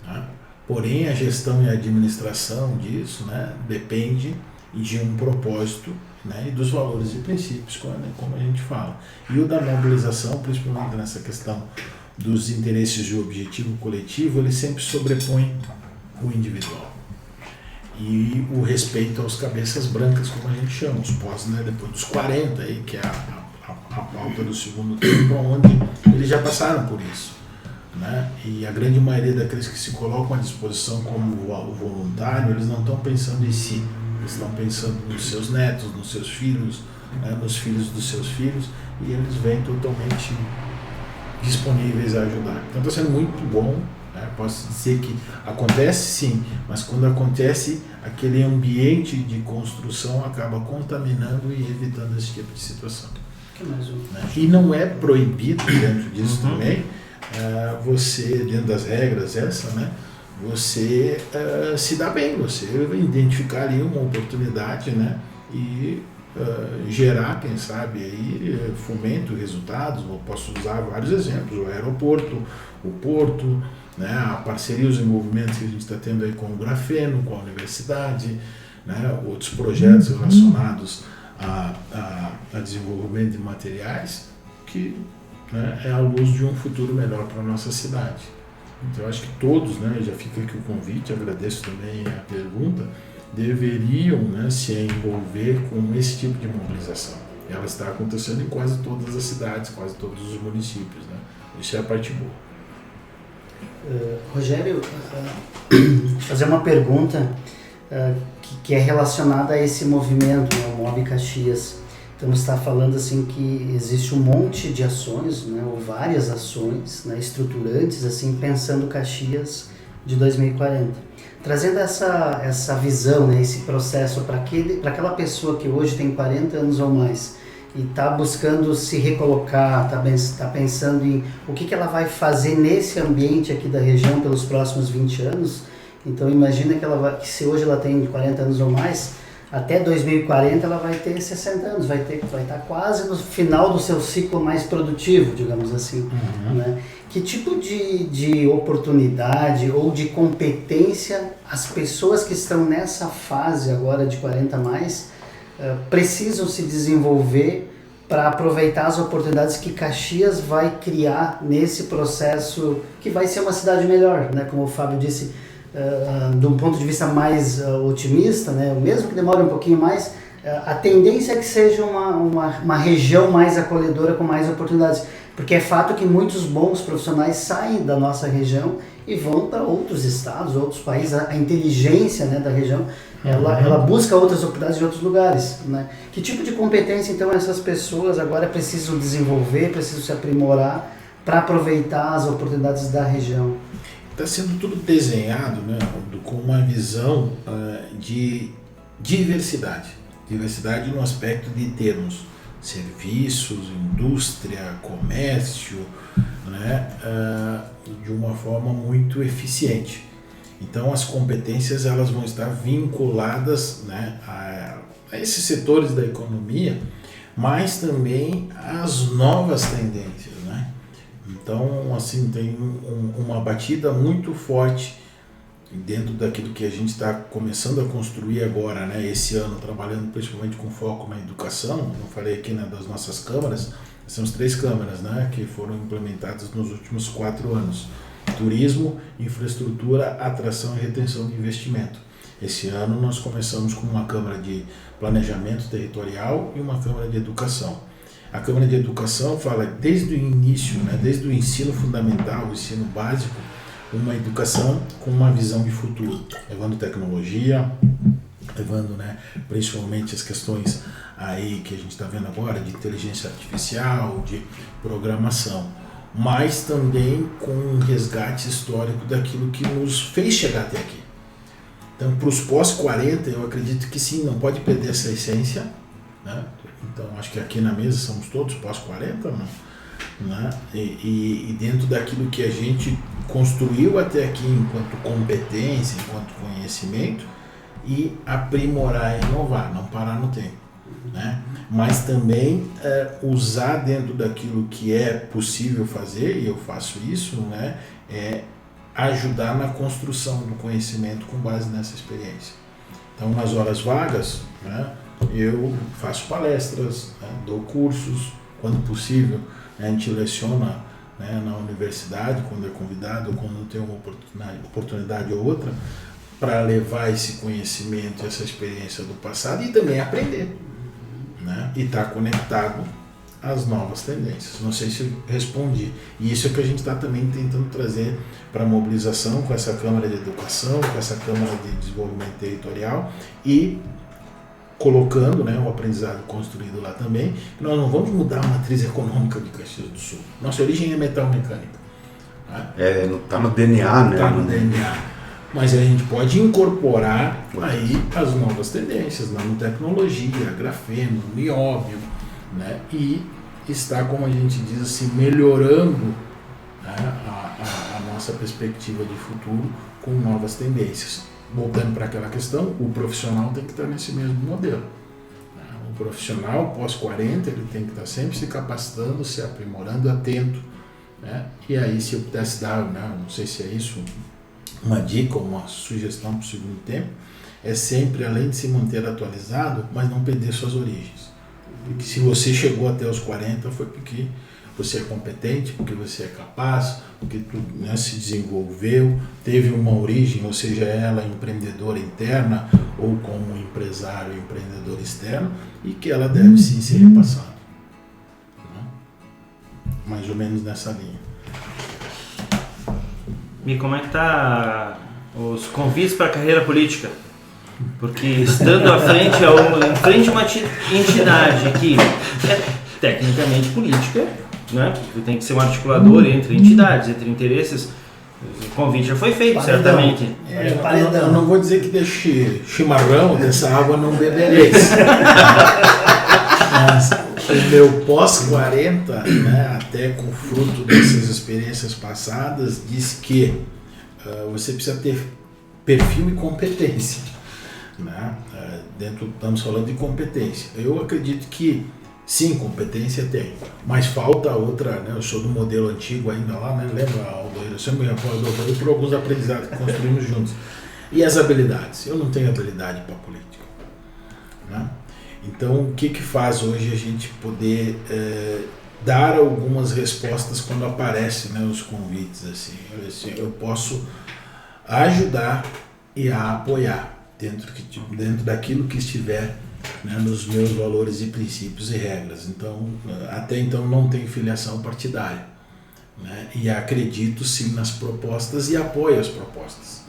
né? Porém, a gestão e a administração disso, né, depende de um propósito, né, e dos valores e princípios, como a gente fala. E o da mobilização, principalmente nessa questão dos interesses de objetivo coletivo, ele sempre sobrepõe o individual. E o respeito aos cabeças brancas, como a gente chama, os pós, né, depois dos 40, aí, que é a pauta do segundo tempo, onde eles já passaram por isso, né? E a grande maioria daqueles que se colocam à disposição como voluntário, eles não estão pensando em si, eles estão pensando nos seus netos, nos seus filhos, né, nos filhos dos seus filhos, e eles vêm totalmente disponíveis a ajudar. Então está sendo muito bom, né? Posso dizer que acontece sim, mas quando acontece, aquele ambiente de construção acaba contaminando e evitando esse tipo de situação. Né? E não é proibido dentro disso também, você, dentro das regras né, você se dá bem, você identificar ali uma oportunidade, né, e gerar, quem sabe, aí, fomento, resultados. Eu posso usar vários exemplos, o aeroporto, o porto, né, a parceria, os envolvimentos que a gente está tendo aí com o grafeno, com a universidade, né, outros projetos relacionados a desenvolvimento de materiais que, né, é a luz de um futuro melhor para a nossa cidade. Então, eu acho que todos, né, já fica aqui o convite, agradeço também a pergunta, deveriam, né, se envolver com esse tipo de mobilização. Ela está acontecendo em quase todas as cidades, quase todos os municípios, né? Isso é a parte boa. Rogério, fazer uma pergunta que é relacionada a esse movimento, né, o MOB Caxias. Então, você está falando assim que existe um monte de ações, né, ou várias ações, né, estruturantes, assim, pensando Caxias de 2040. Trazendo essa visão, né, esse processo para aquela pessoa que hoje tem 40 anos ou mais e está buscando se recolocar, está pensando em o que ela vai fazer nesse ambiente aqui da região pelos próximos 20 anos. Então, imagina que se hoje ela tem 40 anos ou mais, até 2040 ela vai ter 60 anos, vai estar quase no final do seu ciclo mais produtivo, digamos assim. Né? Que tipo de oportunidade ou de competência as pessoas que estão nessa fase agora de 40 mais precisam se desenvolver para aproveitar as oportunidades que Caxias vai criar nesse processo que vai ser uma cidade melhor, né? Como o Fábio disse, de um ponto de vista mais otimista, né? Mesmo que demore um pouquinho mais, a tendência é que seja uma região mais acolhedora com mais oportunidades, porque é fato que muitos bons profissionais saem da nossa região e vão para outros estados, outros países. A inteligência, né, da região, ela busca outras oportunidades em outros lugares, né? Que tipo de competência então essas pessoas agora precisam desenvolver, precisam se aprimorar para aproveitar as oportunidades da região? Está sendo tudo desenhado, né, com uma visão de diversidade no aspecto de termos serviços, indústria, comércio, né, de uma forma muito eficiente. Então as competências elas vão estar vinculadas, né, a esses setores da economia, mas também às novas tendências, né? Então, assim, tem uma batida muito forte dentro daquilo que a gente está começando a construir agora, né? Esse ano, trabalhando principalmente com foco na educação. Eu falei aqui, né, das nossas câmaras, nós temos 3 câmaras, né, que foram implementadas nos últimos 4 anos. Turismo, infraestrutura, atração e retenção de investimento. Esse ano nós começamos com uma Câmara de Planejamento Territorial e uma Câmara de Educação. A Câmara de Educação fala desde o início, né, desde o ensino fundamental, o ensino básico, uma educação com uma visão de futuro, levando tecnologia, levando, né, principalmente as questões aí que a gente está vendo agora de inteligência artificial, de programação, mas também com um resgate histórico daquilo que nos fez chegar até aqui. Então, para os pós-40, eu acredito que sim, não pode perder essa essência, né? Então, acho que aqui na mesa somos todos pós-40, né? E dentro daquilo que a gente construiu até aqui enquanto competência, enquanto conhecimento, e aprimorar e inovar, não parar no tempo, né? Mas também usar dentro daquilo que é possível fazer, e eu faço isso, né? Ajudar na construção do conhecimento com base nessa experiência. Então, nas horas vagas, né, eu faço palestras, né, dou cursos, quando possível, né, a gente leciona, né, na universidade, quando é convidado, ou quando tem uma oportunidade ou outra, para levar esse conhecimento, essa experiência do passado e também aprender, né, e estar conectado às novas tendências. Não sei se eu respondi. E isso é que a gente está também tentando trazer para a mobilização com essa Câmara de Educação, com essa Câmara de Desenvolvimento Territorial e colocando, né, o aprendizado construído lá também. Nós não vamos mudar a matriz econômica de Caxias do Sul. Nossa origem é metal mecânica. Tá no DNA, né? Está no DNA. Mas a gente pode incorporar aí as novas tendências, nanotecnologia, grafeno, nióbio, né? E está, como a gente diz assim, melhorando, né, a nossa perspectiva de futuro com novas tendências. Voltando para aquela questão, o profissional tem que estar nesse mesmo modelo, né? O profissional pós-40 ele tem que estar sempre se capacitando, se aprimorando, atento, né? E aí, se eu pudesse dar, né, não sei se é isso, uma dica ou uma sugestão para o segundo tempo, é sempre, além de se manter atualizado, mas não perder suas origens. Porque se você chegou até os 40 foi porque você é competente, porque você é capaz, porque tu, né, se desenvolveu, teve uma origem, ou seja, ela empreendedora interna ou como empresário empreendedor externo, e que ela deve sim ser repassada, né? Mais ou menos nessa linha. E como é que tá os convites para a carreira política? Porque estando em frente a uma entidade que é tecnicamente política, né, que tem que ser um articulador entre entidades, entre interesses, o convite já foi feito, certamente. Eu não vou dizer que desse chimarrão, dessa água não bebereis. Mas o meu pós-40, né, até com fruto dessas experiências passadas, diz que você precisa ter perfil e competência, né? Estamos falando de competência. Eu acredito que sim, competência tem, mas falta outra, né? Eu sou do modelo antigo ainda lá, né? Lembra, Aldoir? Eu sempre me recordo por alguns aprendizados que construímos juntos. E as habilidades? Eu não tenho habilidade para política, né? Então, o que faz hoje a gente poder dar algumas respostas quando aparecem, né, os convites? Assim, eu posso ajudar e a apoiar dentro daquilo que estiver, né, nos meus valores e princípios e regras. Então, até então não tenho filiação partidária, né, e acredito sim nas propostas e apoio as propostas.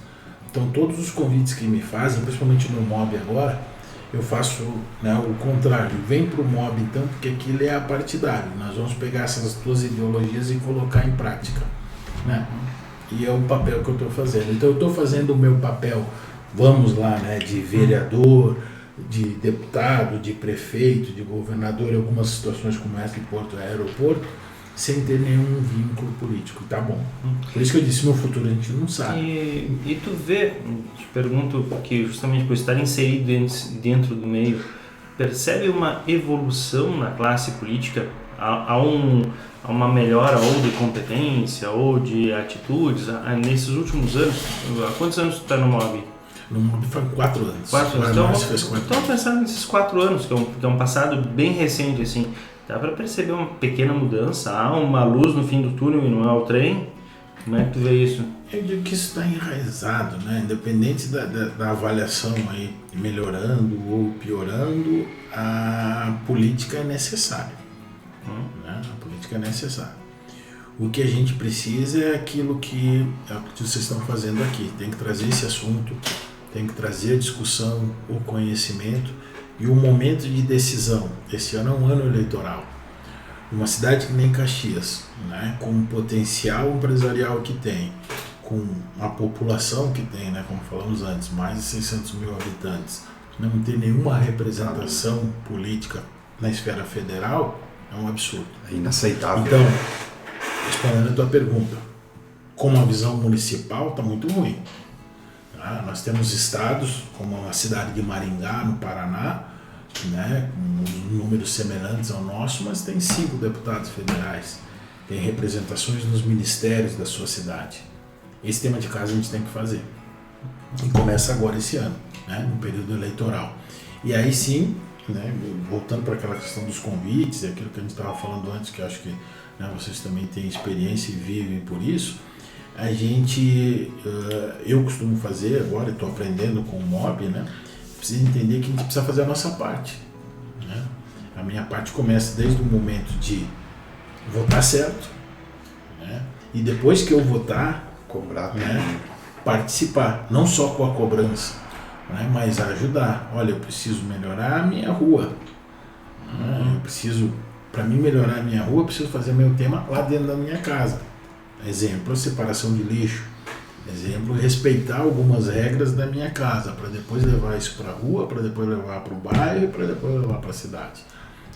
Então, todos os convites que me fazem, principalmente no MOB agora, eu faço, né, o contrário, vem para o MOB então, porque aquilo é apartidário, nós vamos pegar essas duas ideologias e colocar em prática, né? E é o papel que eu estou fazendo. Então eu estou fazendo o meu papel, vamos lá, né, de vereador, de deputado, de prefeito, de governador, em algumas situações como essa de Porto Aeroporto, sem ter nenhum vínculo político. Tá bom. Por isso que eu disse, no futuro a gente não sabe. E tu vê, te pergunto, porque justamente por estar inserido dentro do meio, percebe uma evolução na classe política? Há uma melhora ou de competência ou de atitudes nesses últimos anos? Há quantos anos tu está no MOB? No MOB foi 4 anos. 4 anos. Então Pensando nesses 4 anos, que é um passado bem recente, assim, dá para perceber uma pequena mudança? Há uma luz no fim do túnel e não é o trem? Como é que tu vê isso? Eu digo que isso está enraizado, né? Independente da avaliação aí, melhorando ou piorando, a política é necessária. Né? A política é necessária. O que a gente precisa é aquilo que vocês estão fazendo aqui. Tem que trazer esse assunto, tem que trazer a discussão, o conhecimento e o momento de decisão. Esse ano é um ano eleitoral. Uma cidade que nem Caxias, né? Com o potencial empresarial que tem, com a população que tem, né? Como falamos antes, mais de 600 mil habitantes, não ter nenhuma representação política na esfera federal é um absurdo. É inaceitável. Então, respondendo a tua pergunta, como a visão municipal está muito ruim. Tá? Nós temos estados, como a cidade de Maringá, no Paraná, né, com números semelhantes ao nosso, mas tem 5 deputados federais, tem representações nos ministérios da sua cidade. Esse tema de casa a gente tem que fazer. E começa agora esse ano, né, no período eleitoral. E aí sim, né, voltando para aquela questão dos convites, aquilo que a gente estava falando antes, que eu acho que, né, vocês também têm experiência e vivem por isso, a gente, eu costumo fazer agora, estou aprendendo com o MOB, né, precisa entender que a gente precisa fazer a nossa parte. Né? A minha parte começa desde o momento de votar certo, né, e depois que eu votar, cobrar, né, participar, não só com a cobrança, né, mas ajudar. Olha, eu preciso melhorar a minha rua. Eu preciso, para mim melhorar a minha rua, eu preciso fazer meu tema lá dentro da minha casa. Exemplo, a separação de lixo. Exemplo, respeitar algumas regras da minha casa, para depois levar isso para a rua, para depois levar para o bairro e para depois levar para a cidade.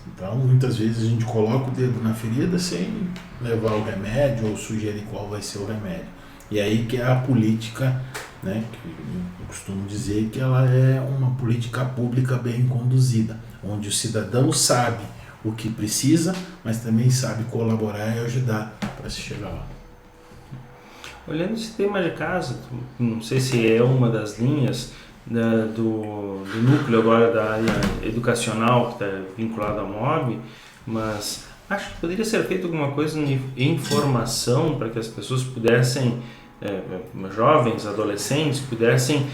Então, muitas vezes a gente coloca o dedo na ferida sem levar o remédio ou sugerir qual vai ser o remédio. E aí que é a política, né, que eu costumo dizer que ela é uma política pública bem conduzida, onde o cidadão sabe o que precisa, mas também sabe colaborar e ajudar para se chegar lá. Olhando esse tema de casa, não sei se é uma das linhas do núcleo agora da área educacional que está vinculado ao MOB, mas acho que poderia ser feito alguma coisa em formação para que as pessoas pudessem, jovens, adolescentes, pudessem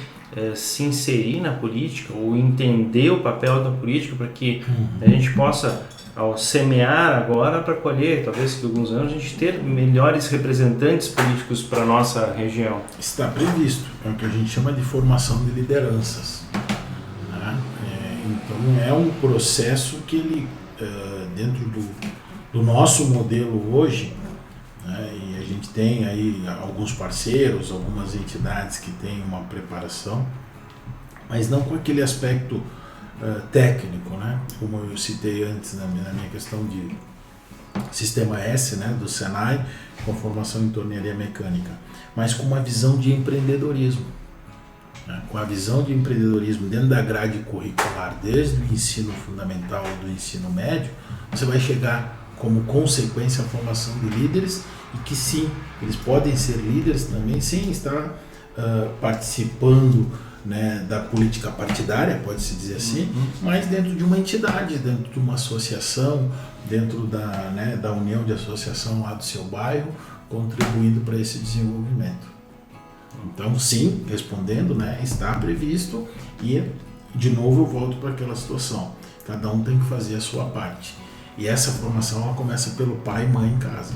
se inserir na política ou entender o papel da política para que a gente possa, ao semear agora, para colher, talvez daqui a alguns anos, a gente ter melhores representantes políticos para a nossa região. Está previsto, é o que a gente chama de formação de lideranças. Né? Então é um processo que ele, dentro do nosso modelo hoje, né, e a gente tem aí alguns parceiros, algumas entidades que têm uma preparação, mas não com aquele aspecto técnico, né? Como eu citei antes na minha questão de Sistema S, né, do Senai, com formação em tornearia mecânica, mas com uma visão de empreendedorismo. Né? Com a visão de empreendedorismo dentro da grade curricular, desde o ensino fundamental do ensino médio, você vai chegar como consequência a formação de líderes, e que sim, eles podem ser líderes também sem estar participando, né, da política partidária, pode-se dizer assim, mas dentro de uma entidade, dentro de uma associação, dentro da união de associação lá do seu bairro, contribuindo para esse desenvolvimento. Então, sim, respondendo, né, está previsto, e de novo eu volto para aquela situação, cada um tem que fazer a sua parte. E essa formação ela começa pelo pai e mãe em casa,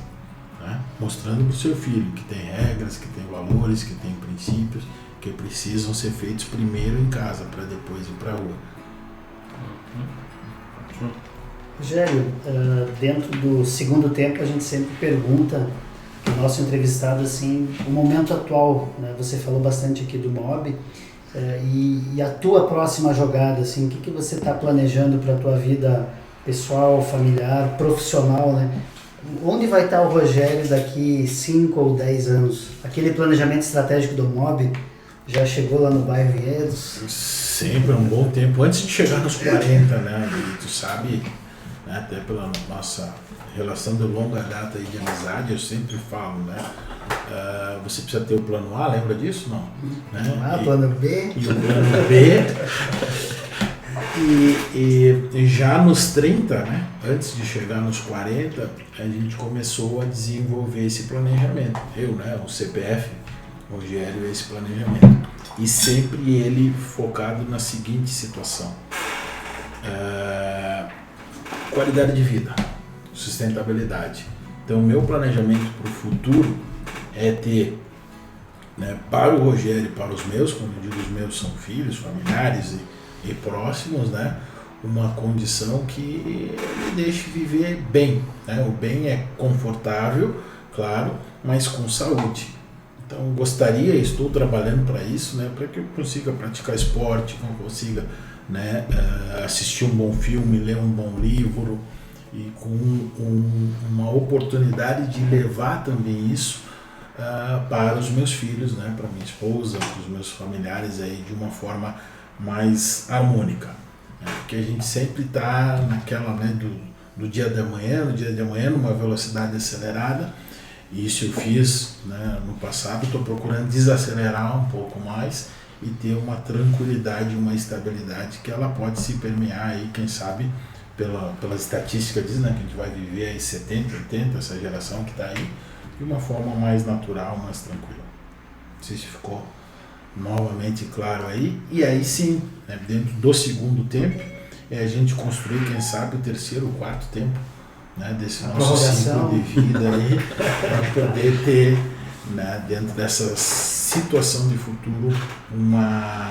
né, mostrando para o seu filho que tem regras, que tem valores, que tem princípios, que precisam ser feitos primeiro em casa, para depois ir para a rua. Rogério, dentro do segundo tempo a gente sempre pergunta para o nosso entrevistado assim, o momento atual, né? Você falou bastante aqui do MOB, e a tua próxima jogada, assim, o que você está planejando para a tua vida pessoal, familiar, profissional, né? onde vai estar o Rogério daqui 5 ou 10 anos? Aquele planejamento estratégico do MOB já chegou lá no bairro Vinhedos? Sempre um bom tempo, antes de chegar nos 40, né? E tu sabe, né, até pela nossa relação de longa data aí de amizade, eu sempre falo, né? Você precisa ter o plano A, lembra disso? Não. Né? Plano B. E o plano B. E já nos 30, né, antes de chegar nos 40, a gente começou a desenvolver esse planejamento. Eu, né, o CPF, o Rogério, esse planejamento. E sempre ele focado na seguinte situação. Qualidade de vida, sustentabilidade. Então, o meu planejamento para o futuro é ter, né, para o Rogério e para os meus, quando eu digo os meus são filhos, familiares e próximos, né, uma condição que ele deixe viver bem, né? O bem é confortável, claro, mas com saúde. Então gostaria, estou trabalhando para isso, né, para que eu consiga praticar esporte, que eu consiga, né, assistir um bom filme, ler um bom livro e com uma oportunidade de levar também isso para os meus filhos, né, para minha esposa, para os meus familiares aí de uma forma mais harmônica, né? Porque a gente sempre está naquela, né, do dia de amanhã, no dia de amanhã, numa velocidade acelerada, e isso eu fiz, né, no passado. Estou procurando desacelerar um pouco mais e ter uma tranquilidade, uma estabilidade que ela pode se permear aí, quem sabe, pela estatística diz, né, que a gente vai viver aí 70, 80, essa geração que está aí, de uma forma mais natural, mais tranquila. Não sei se ficou novamente claro aí. E aí sim, né, dentro do segundo tempo, é a gente construir, quem sabe, o terceiro ou quarto tempo, né, desse nosso ciclo de vida aí, para poder ter, né, dentro dessa situação de futuro uma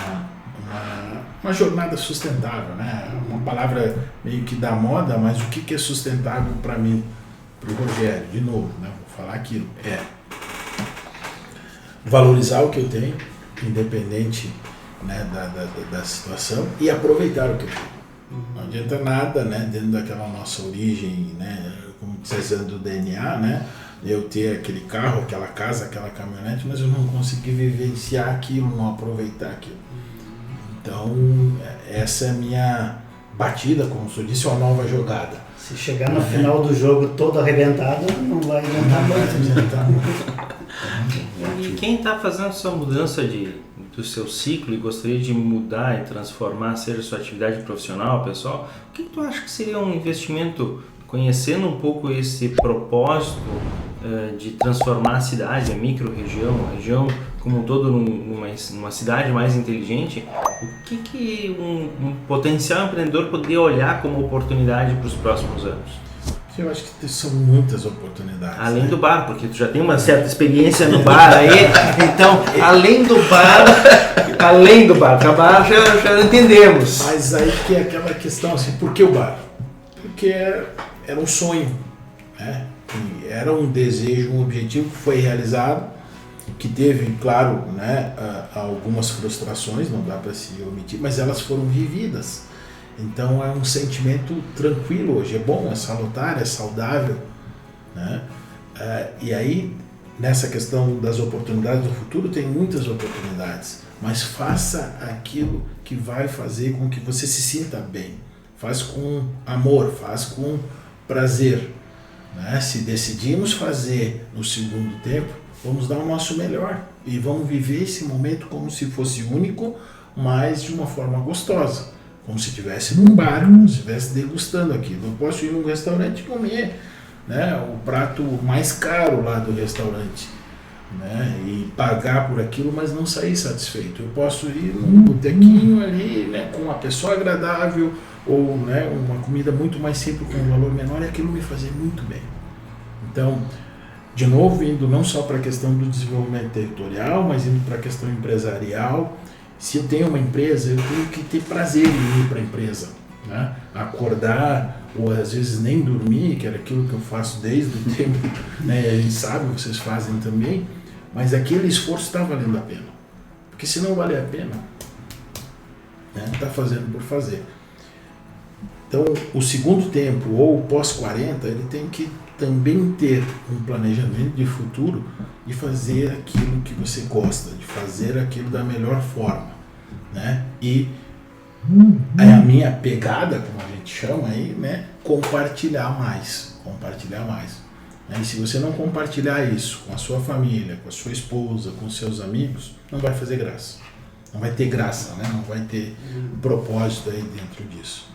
jornada sustentável, né? Uma palavra meio que da moda, mas o que é sustentável para mim, para o Rogério, de novo, né, vou falar aquilo, é valorizar o que eu tenho, independente, né, da situação, e aproveitar o que eu tenho. Não adianta nada, né, dentro daquela nossa origem, né, como dizendo do DNA, né, eu ter aquele carro, aquela casa, aquela caminhonete, mas eu não consegui vivenciar aquilo, não aproveitar aquilo. Então, essa é a minha batida, como eu disse, uma nova jogada. Se chegar no final do jogo todo arrebentado, não vai adiantar muito. E quem está fazendo essa mudança do seu ciclo e gostaria de mudar e transformar, seja sua atividade profissional, pessoal, o que tu acha que seria um investimento, conhecendo um pouco esse propósito de transformar a cidade, a micro-região, a região como um todo numa cidade mais inteligente, o que um potencial empreendedor poderia olhar como oportunidade para os próximos anos? Eu acho que são muitas oportunidades. Além, né, do bar, porque tu já tem uma certa experiência no bar aí, então, além do bar, acabar já entendemos. Mas aí que é aquela questão assim, por que o bar? Porque era um sonho, né? E era um desejo, um objetivo que foi realizado, que teve, claro, né, algumas frustrações, não dá para se omitir, mas elas foram vividas. Então é um sentimento tranquilo hoje, é bom, é salutar, é saudável, né? E aí, nessa questão das oportunidades do futuro, tem muitas oportunidades, mas faça aquilo que vai fazer com que você se sinta bem. Faz com amor, faz com prazer, né? Se decidimos fazer no segundo tempo, vamos dar o nosso melhor e vamos viver esse momento como se fosse único, mas de uma forma gostosa. Como se estivesse num bar, como se estivesse degustando aquilo. Eu posso ir num restaurante e comer, né, o prato mais caro lá do restaurante, né, e pagar por aquilo, mas não sair satisfeito. Eu posso ir num botequinho ali, né, com uma pessoa agradável, ou, né, uma comida muito mais simples com um valor menor, e aquilo me fazer muito bem. Então, de novo, indo não só para a questão do desenvolvimento territorial, mas indo para a questão empresarial. Se eu tenho uma empresa, eu tenho que ter prazer em ir para a empresa, né? Acordar, ou às vezes nem dormir, que era aquilo que eu faço desde o tempo, né? A gente sabe, vocês fazem também, mas aquele esforço está valendo a pena. Porque se não vale a pena, né, tá fazendo por fazer. Então, o segundo tempo ou pós-40, ele tem que também ter um planejamento de futuro de fazer aquilo que você gosta, de fazer aquilo da melhor forma, né? E a minha pegada, como a gente chama aí, né? Compartilhar mais. E se você não compartilhar isso com a sua família, com a sua esposa, com seus amigos, não vai fazer graça. Não vai ter graça, né? Não vai ter propósito aí dentro disso.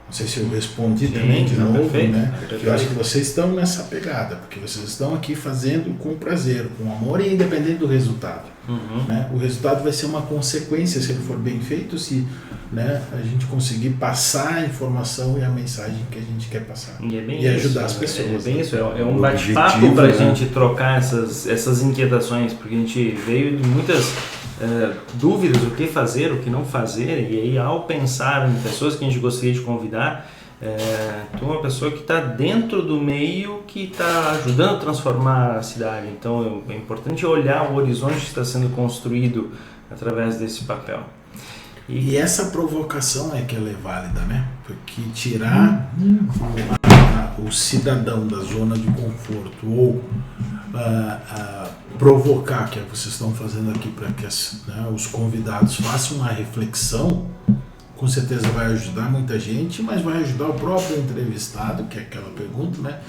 Não sei se eu respondi também de novo, perfeito, né? perfeito. Eu acho que vocês estão nessa pegada, porque vocês estão aqui fazendo com prazer, com amor e independente do resultado. Né? O resultado vai ser uma consequência se ele for bem feito, se, né, a gente conseguir passar a informação e a mensagem que a gente quer passar. E ajudar as É pessoas. bem Né? isso, é um O bate-papo objetivo, para a né? gente trocar essas inquietações, porque a gente veio de muitas dúvidas, o que fazer, o que não fazer, e aí ao pensar em pessoas que a gente gostaria de convidar, tu é uma pessoa que está dentro do meio, que está ajudando a transformar a cidade, então é importante olhar o horizonte que está sendo construído através desse papel. E essa provocação é que ela é válida, né? Porque tirar o cidadão da zona de conforto ou provocar, que é o que vocês estão fazendo aqui, para que os convidados façam uma reflexão, com certeza vai ajudar muita gente, mas vai ajudar o próprio entrevistado, que é aquela pergunta, né?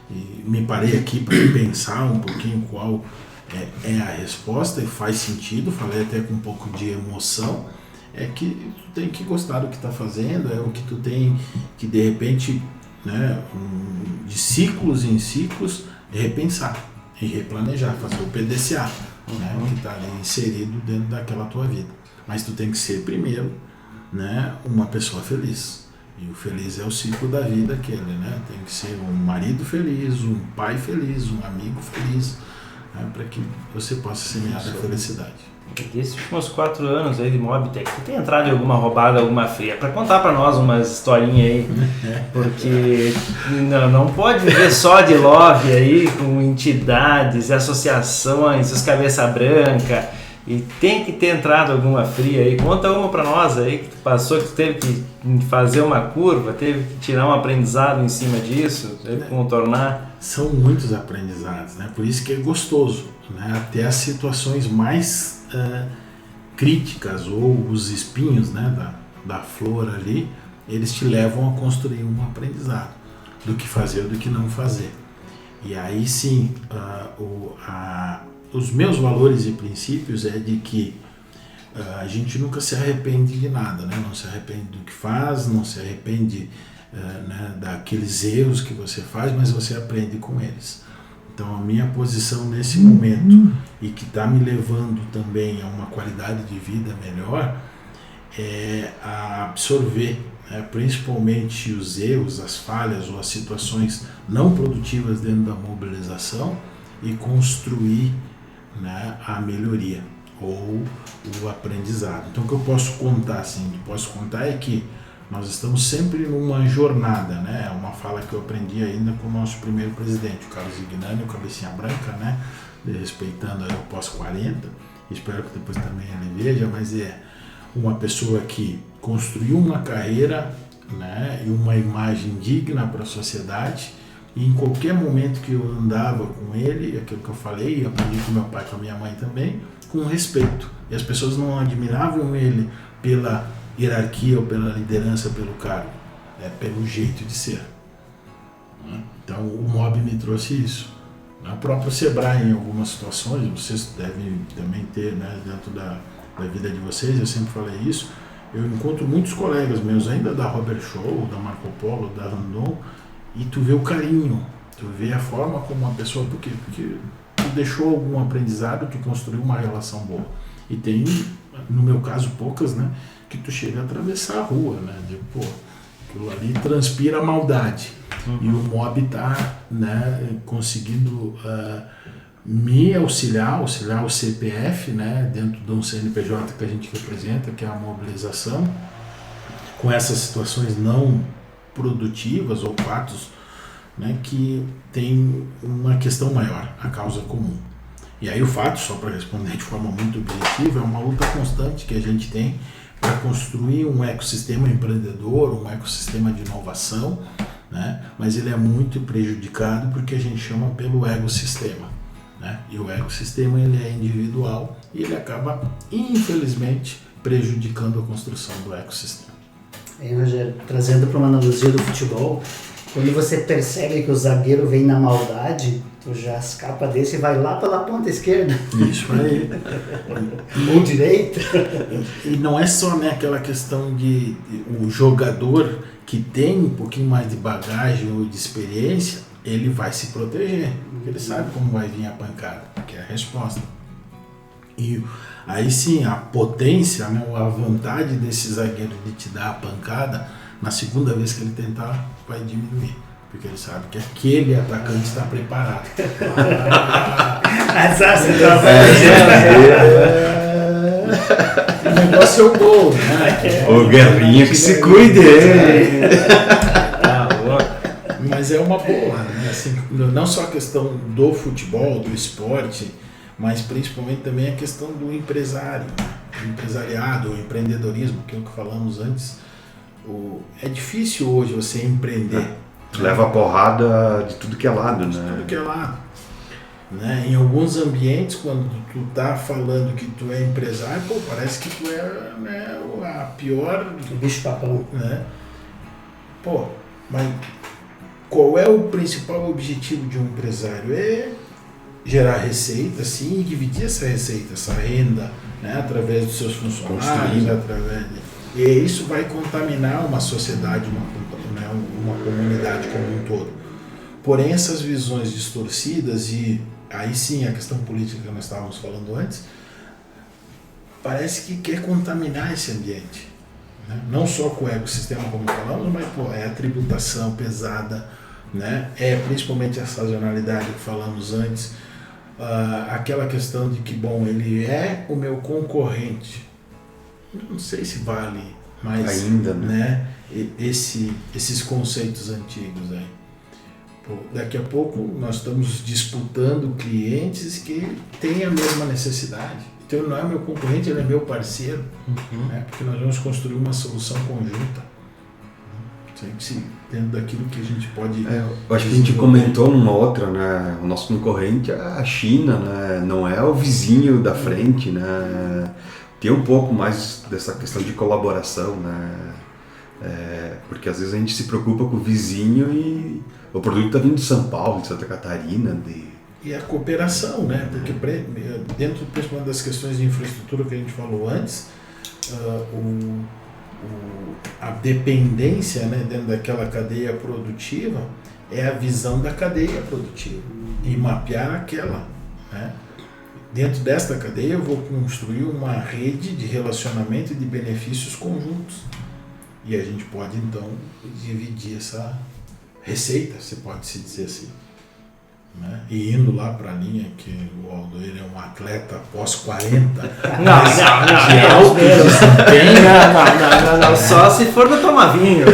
E me parei aqui para pensar um pouquinho qual é a resposta, e faz sentido, falei até com um pouco de emoção, é que tu tem que gostar do que está fazendo, é o que tu tem que, de repente, né, de ciclos em ciclos, repensar e replanejar, fazer o PDCA, né, que está ali inserido dentro daquela tua vida. Mas tu tem que ser, primeiro, né, uma pessoa feliz. E o feliz é o ciclo da vida aquele, né? Tem que ser um marido feliz, um pai feliz, um amigo feliz, né, para que você possa semear a felicidade. Desses últimos 4 anos aí de Mobtech, tu tem entrado em alguma roubada, alguma fria? Para contar para nós umas historinhas aí, porque não pode viver só de love aí, com entidades, associações, os cabeça branca, e tem que ter entrado alguma fria aí. Conta uma para nós aí, que tu passou, que tu teve que fazer uma curva, teve que tirar um aprendizado em cima disso, teve que contornar. São muitos aprendizados, né? Por isso que é gostoso, né? Até as situações mais críticas ou os espinhos, né, da flor ali, eles te levam a construir um aprendizado do que fazer ou do que não fazer. E aí sim, os meus valores e princípios é de que a gente nunca se arrepende de nada, né? Não se arrepende do que faz, não se arrepende né, daqueles erros que você faz, mas você aprende com eles. Então a minha posição nesse momento, e que está me levando também a uma qualidade de vida melhor, é a absorver, né, principalmente os erros, as falhas ou as situações não produtivas dentro da mobilização, e construir, né, a melhoria ou o aprendizado. Então o que eu posso contar, assim, é que nós estamos sempre numa jornada, né? É uma fala que eu aprendi ainda com o nosso primeiro presidente, o Carlos Ignani, o Cabecinha Branca, né? Respeitando aí o pós-40, espero que depois também ele veja, mas é uma pessoa que construiu uma carreira, né, e uma imagem digna para a sociedade, e em qualquer momento que eu andava com ele, aquilo que eu falei, aprendi com meu pai e com a minha mãe também, com respeito. E as pessoas não admiravam ele pela hierarquia ou pela liderança, pelo cargo, pelo jeito de ser. Então o MOB me trouxe isso. O próprio Sebrae, em algumas situações, vocês devem também ter, né, dentro da vida de vocês, eu sempre falei isso, eu encontro muitos colegas meus, ainda da Robert Show, da Marco Polo, da Randon, e tu vê o carinho, tu vê a forma como uma pessoa, porque tu deixou algum aprendizado, tu construiu uma relação boa. E tem, no meu caso, poucas, né, que tu chega a atravessar a rua, né, de, pô, aquilo ali transpira maldade. E o MOB tá, né, conseguindo me auxiliar o CPF, né, dentro de um CNPJ que a gente representa, que é a mobilização, com essas situações não produtivas ou fatos, né, que tem uma questão maior, a causa comum. E aí o fato, só para responder de forma muito objetiva, é uma luta constante que a gente tem para construir um ecossistema empreendedor, um ecossistema de inovação, né? Mas ele é muito prejudicado porque a gente chama pelo ecossistema, né? E o ecossistema ele é individual e ele acaba, infelizmente, prejudicando a construção do ecossistema. Rogério, trazendo para uma analogia do futebol, quando você percebe que o zagueiro vem na maldade, tu já escapa desse e vai lá pela ponta esquerda. Isso aí. Ou direita. E não é só, né, aquela questão de o jogador que tem um pouquinho mais de bagagem ou de experiência, ele vai se proteger, porque ele sabe como vai vir a pancada, que é a resposta. E aí sim, a potência, né, a vontade desse zagueiro de te dar a pancada, na segunda vez que ele tentar, vai diminuir. Porque ele sabe que aquele atacante está preparado. O negócio é o gol, né? O Guerrinha que se cuide! Mas é uma boa, né? Assim, não só a questão do futebol, do esporte, mas principalmente também a questão do empresário, né? O empresariado, o empreendedorismo, aquilo que falamos antes. É difícil hoje você empreender. Tu leva a porrada de tudo que é lado, né? De tudo que é lado. Né? Em alguns ambientes, quando tu tá falando que tu é empresário, pô, parece que tu é, né, a pior... O bicho papão. Né? Pô, mas qual é o principal objetivo de um empresário? É gerar receita, sim, e dividir essa receita, essa renda, né, através dos seus funcionários, através de... E isso vai contaminar uma sociedade, uma comunidade como um todo. Porém, essas visões distorcidas, e aí sim a questão política que nós estávamos falando antes, parece que quer contaminar esse ambiente. Né? Não só com o ecossistema, como falamos, mas pô, é a tributação pesada, né? É principalmente a sazonalidade que falamos antes, aquela questão de que, bom, ele é o meu concorrente. Não sei se vale mais ainda, né? Esses conceitos antigos aí. Pô, daqui a pouco nós estamos disputando clientes que têm a mesma necessidade. Então ele não é meu concorrente, ele é meu parceiro, né? Porque nós vamos construir uma solução conjunta. Sempre dentro daquilo que a gente pode... eu acho que a gente comentou numa outra, né? O nosso concorrente é a China, né? Não é o vizinho da frente, né? Tem um pouco mais dessa questão de colaboração, né? Porque às vezes a gente se preocupa com o vizinho e o produto está vindo de São Paulo, de Santa Catarina. E a cooperação, né? Porque dentro principalmente das questões de infraestrutura que a gente falou antes, a dependência, né, dentro daquela cadeia produtiva é a visão da cadeia produtiva e mapear aquela, né? Dentro desta cadeia eu vou construir uma rede de relacionamento e de benefícios conjuntos. E a gente pode então dividir essa receita, se pode se dizer assim. Né? E indo lá para a linha que o Aldoir é um atleta pós-40. De alto desempenho. Não. Só se for para tomar vinho.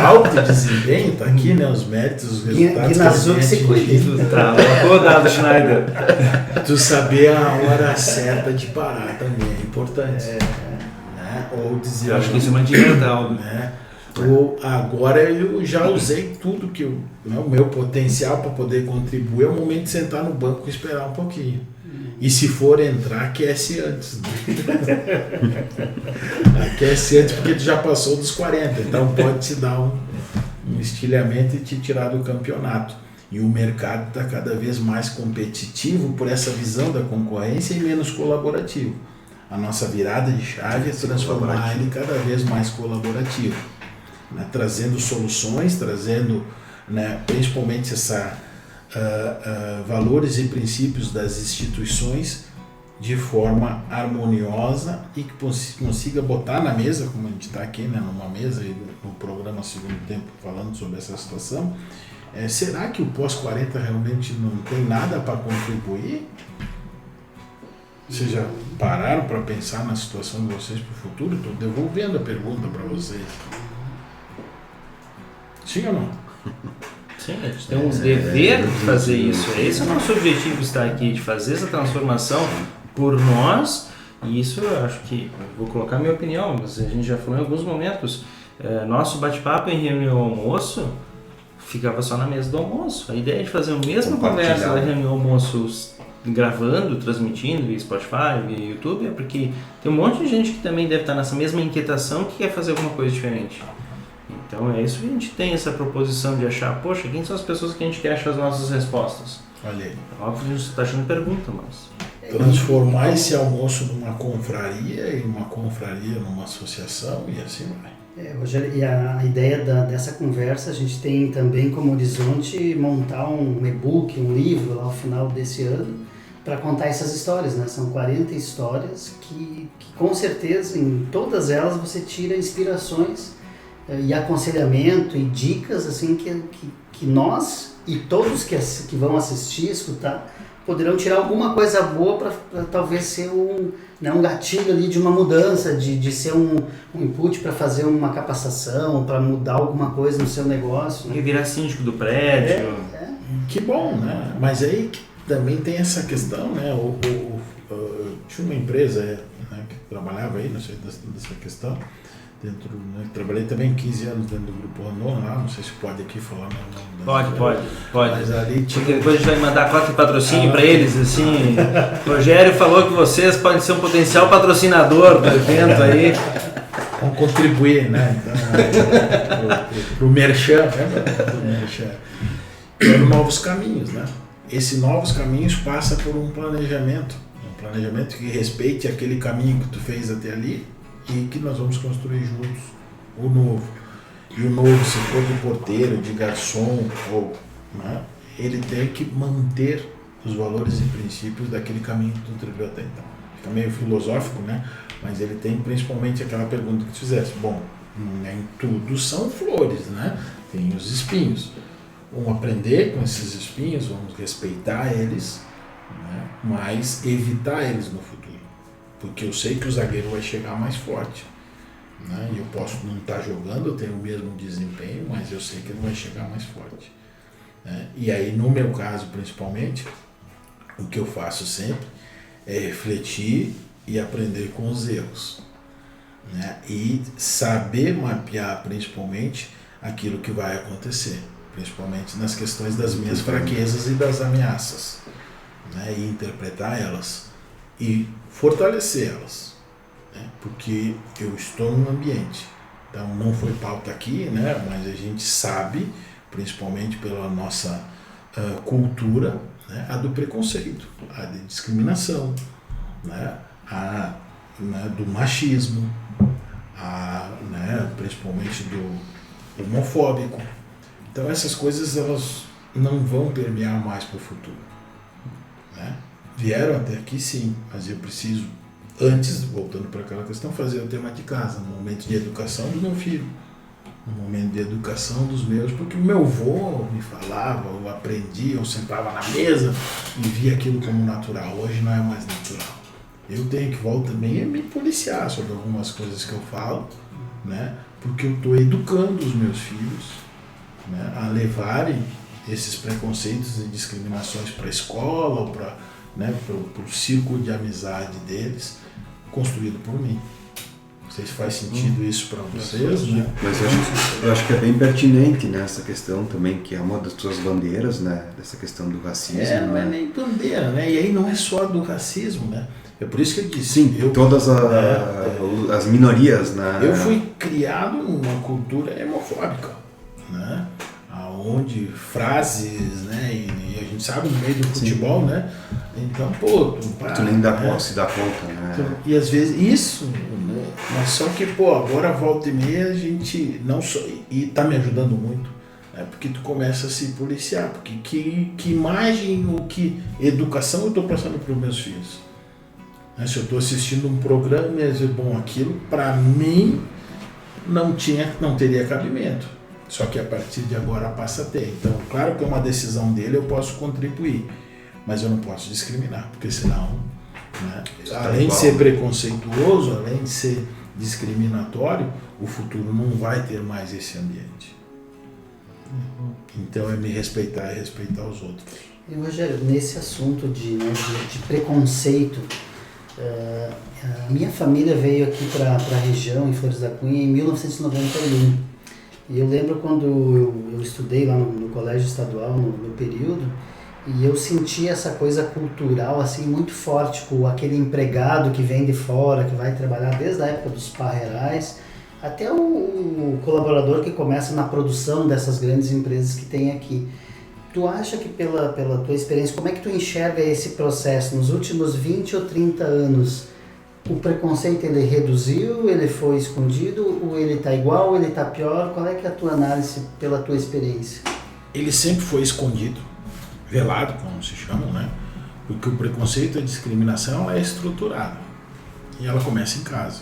Alto desempenho, tá aqui, né? Os méritos, os resultados. Que se cuide. Tá, rodado, Schneider. Tu saber a hora certa de parar também é importante. Né? Ou dizer. Eu acho que isso é uma dieta, Aldo. Né? Ou agora eu já usei tudo que o meu potencial para poder contribuir. É o momento de sentar no banco e esperar um pouquinho. E se for entrar, aquece antes. Né? Aquece antes porque tu já passou dos 40. Então pode te dar um estilhamento e te tirar do campeonato. E o mercado está cada vez mais competitivo por essa visão da concorrência e menos colaborativo. A nossa virada de chave é transformar ele cada vez mais colaborativo. Né, trazendo soluções, trazendo, né, principalmente valores e princípios das instituições de forma harmoniosa e que consiga botar na mesa, como a gente está aqui, né, numa mesa e no programa Segundo Tempo falando sobre essa situação. Será que o pós-40 realmente não tem nada para contribuir? Vocês já pararam para pensar na situação de vocês para o futuro? Estou devolvendo a pergunta para vocês. Sim ou não? Sim, a gente tem um dever de fazer isso. Esse é o nosso objetivo, estar aqui, de fazer essa transformação por nós E isso eu acho que, vou colocar a minha opinião, mas a gente já falou em alguns momentos, nosso bate-papo em reunião almoço ficava só na mesa do almoço. A ideia de fazer a mesma conversa da reunião almoço gravando, transmitindo via Spotify, via YouTube, é porque tem um monte de gente que também deve estar nessa mesma inquietação que quer fazer alguma coisa diferente. Então é isso que a gente tem, essa proposição de achar, poxa, quem são as pessoas que a gente quer achar as nossas respostas? Olha aí. Óbvio que a gente está achando pergunta, mas... Transformar esse almoço numa confraria e uma confraria numa associação e assim vai. Rogério, e a ideia dessa conversa, a gente tem também como horizonte montar um e-book, um livro lá ao final desse ano para contar essas histórias, né? São 40 histórias que com certeza em todas elas você tira inspirações e aconselhamento e dicas assim que nós e todos que vão assistir, escutar, poderão tirar alguma coisa boa para talvez ser um gatilho ali de uma mudança, de ser um input para fazer uma capacitação, para mudar alguma coisa no seu negócio. Né? E virar síndico do prédio. Que bom, né? Mas aí também tem essa questão, né? Tinha uma empresa né, que trabalhava aí, não sei dessa questão, dentro, né? Trabalhei também 15 anos dentro do Grupo Randon lá, não sei se pode aqui falar meu nome. Pode. Mas ali tinha... Porque depois a gente vai mandar a cota de patrocínio para eles, assim. O Rogério falou que vocês podem ser um potencial patrocinador do evento aí. Vamos contribuir, né? Então, pro merchan, né? Pro merchan. Novos caminhos, né? Esse novos caminhos passa por um planejamento que respeite aquele caminho que tu fez até ali e que nós vamos construir juntos o novo. E o novo, se for de porteiro, de garçom, ou, né, ele tem que manter os valores e princípios daquele caminho que tu trilhou até então. Fica meio filosófico, né? Mas ele tem principalmente aquela pergunta que tu fizesse. Bom, nem tudo são flores, né? Tem os espinhos. Vamos aprender com esses espinhos, vamos respeitar eles, né? Mas evitar eles no futuro. Porque eu sei que o zagueiro vai chegar mais forte. Né? E eu posso não estar jogando, eu tenho o mesmo desempenho, mas eu sei que ele vai chegar mais forte. Né? E aí, no meu caso, principalmente, o que eu faço sempre é refletir e aprender com os erros. Né? E saber mapear, principalmente, aquilo que vai acontecer. Principalmente nas questões das minhas fraquezas e das ameaças. Né? E interpretar elas. E fortalecer elas. Né? Porque eu estou num ambiente. Então não foi pauta aqui, né? Mas a gente sabe, principalmente pela nossa cultura, né? A do preconceito, a de discriminação, né? Do machismo, né? Principalmente do homofóbico. Então essas coisas elas não vão permear mais para o futuro. Né? Vieram até aqui sim, mas eu preciso, antes, voltando para aquela questão, fazer o tema de casa, no momento de educação do meu filho, no momento de educação dos meus, porque o meu avô me falava, eu aprendi, eu sentava na mesa e via aquilo como natural. Hoje não é mais natural. Eu tenho que voltar também a me policiar sobre algumas coisas que eu falo, né? Porque eu estou educando os meus filhos, né, a levarem esses preconceitos e discriminações para a escola ou para, né, o círculo de amizade deles, construído por mim. Não sei se faz sentido isso para vocês, né? Mas eu acho que é bem pertinente nessa questão também, que é uma das suas bandeiras, né? Dessa questão do racismo. Não é nem bandeira, né? E aí não é só do racismo, né? É por isso que eu disse. Sim, todas as minorias, né? Eu fui criado numa cultura homofóbica, né? Onde frases, né? E a gente sabe no meio do futebol, né? Então, pô, tu nem se dá conta, né? E às vezes isso, né? Mas só que, pô, agora volta e meia a gente não só. E tá me ajudando muito, né? Porque tu começa a se policiar. Porque que imagem ou que educação eu tô passando para os meus filhos? Né? Se eu tô assistindo um programa e dizer, bom, aquilo para mim não teria cabimento. Só que a partir de agora passa a ter. Então, claro que é uma decisão dele, eu posso contribuir, mas eu não posso discriminar, porque senão, né, além de ser preconceituoso, além de ser discriminatório, o futuro não vai ter mais esse ambiente. Então é me respeitar e respeitar os outros. E Rogério, nesse assunto de preconceito, A minha família veio aqui para a região, em Flores da Cunha, em 1991. E eu lembro quando eu estudei lá no colégio estadual, no período, e eu senti essa coisa cultural assim muito forte, com aquele empregado que vem de fora, que vai trabalhar desde a época dos parreirais, até o colaborador que começa na produção dessas grandes empresas que tem aqui. Tu acha que pela tua experiência, como é que tu enxerga esse processo? Nos últimos 20 ou 30 anos, o preconceito ele reduziu, ele foi escondido, ou ele está igual, ou ele está pior? Qual é que é a tua análise pela tua experiência? Ele sempre foi escondido, velado, como se chama, né? Porque o preconceito e a discriminação é estruturada. E ela começa em casa,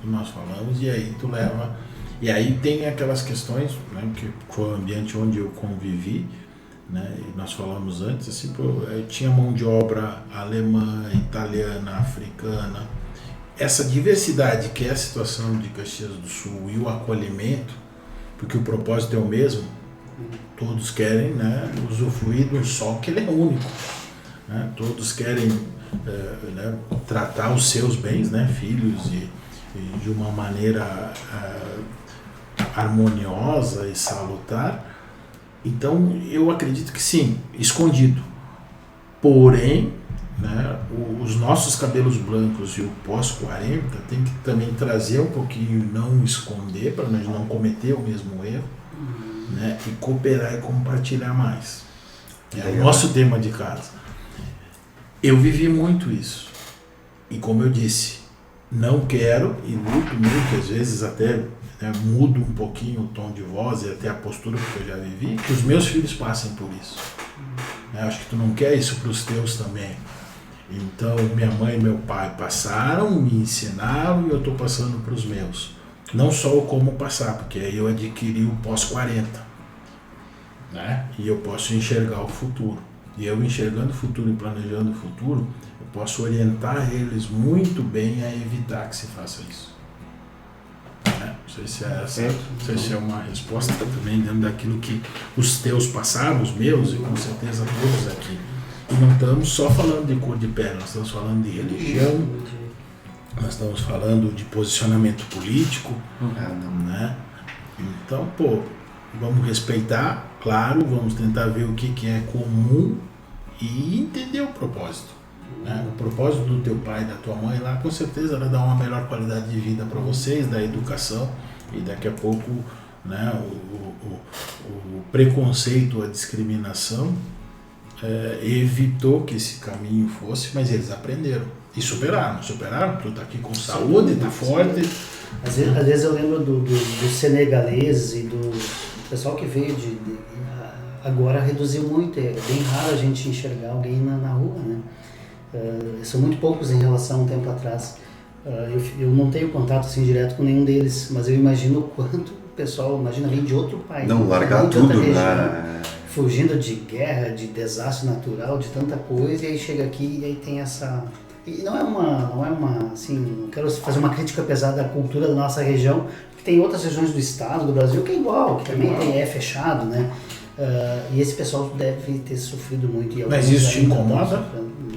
que nós falamos, e aí tu leva... E aí tem aquelas questões, né, que foi o ambiente onde eu convivi, né, e nós falamos antes, assim, tinha mão de obra alemã, italiana, africana. Essa diversidade que é a situação de Caxias do Sul e o acolhimento, porque o propósito é o mesmo, todos querem, né, usufruir de um sol que ele é único, né, todos querem né, tratar os seus bens, né, filhos, e de uma maneira harmoniosa e salutar. Então eu acredito que sim, escondido. Porém, né, os nossos cabelos brancos e o pós-40 tem que também trazer um pouquinho, não esconder, para nós não cometer o mesmo erro, né, e cooperar e compartilhar mais. É o nosso tema de casa. Eu vivi muito isso. E como eu disse, não quero e luto muito, às vezes até, né, mudo um pouquinho o tom de voz e até a postura que eu já vivi, que os meus filhos passem por isso. Acho que tu não quer isso para os teus também. Então, minha mãe e meu pai passaram, me ensinaram e eu estou passando para os meus. Não só o como passar, porque aí eu adquiri o pós-40, né? E eu posso enxergar o futuro. E eu enxergando o futuro e planejando o futuro, eu posso orientar eles muito bem a evitar que se faça isso. Não sei se é essa, não sei se é uma resposta também dentro daquilo que os teus passaram, os meus e com certeza todos aqui. E não estamos só falando de cor de pele, nós estamos falando de religião, nós estamos falando de posicionamento político, né? Então, vamos respeitar, claro, vamos tentar ver o que é comum e entender o propósito. Né? O propósito do teu pai e da tua mãe lá, com certeza, ela dá uma melhor qualidade de vida para vocês, da educação, e daqui a pouco, né, o preconceito, a discriminação evitou que esse caminho fosse, mas eles aprenderam e superaram, tu tá aqui com saúde, tá forte. Às vezes eu lembro dos senegaleses e do pessoal que veio agora reduziu muito, é bem raro a gente enxergar alguém na rua, né? São muito poucos em relação a um tempo atrás. Eu não tenho contato assim direto com nenhum deles, mas eu imagino o quanto o pessoal, vem de outro país. Não, largar tudo, né? Fugindo de guerra, de desastre natural, de tanta coisa, e aí chega aqui e aí tem essa... E não é uma, assim, não quero fazer uma crítica pesada à cultura da nossa região, porque tem outras regiões do estado, do Brasil, que é igual, que também é fechado, né? E esse pessoal deve ter sofrido muito. Mas isso te incomoda?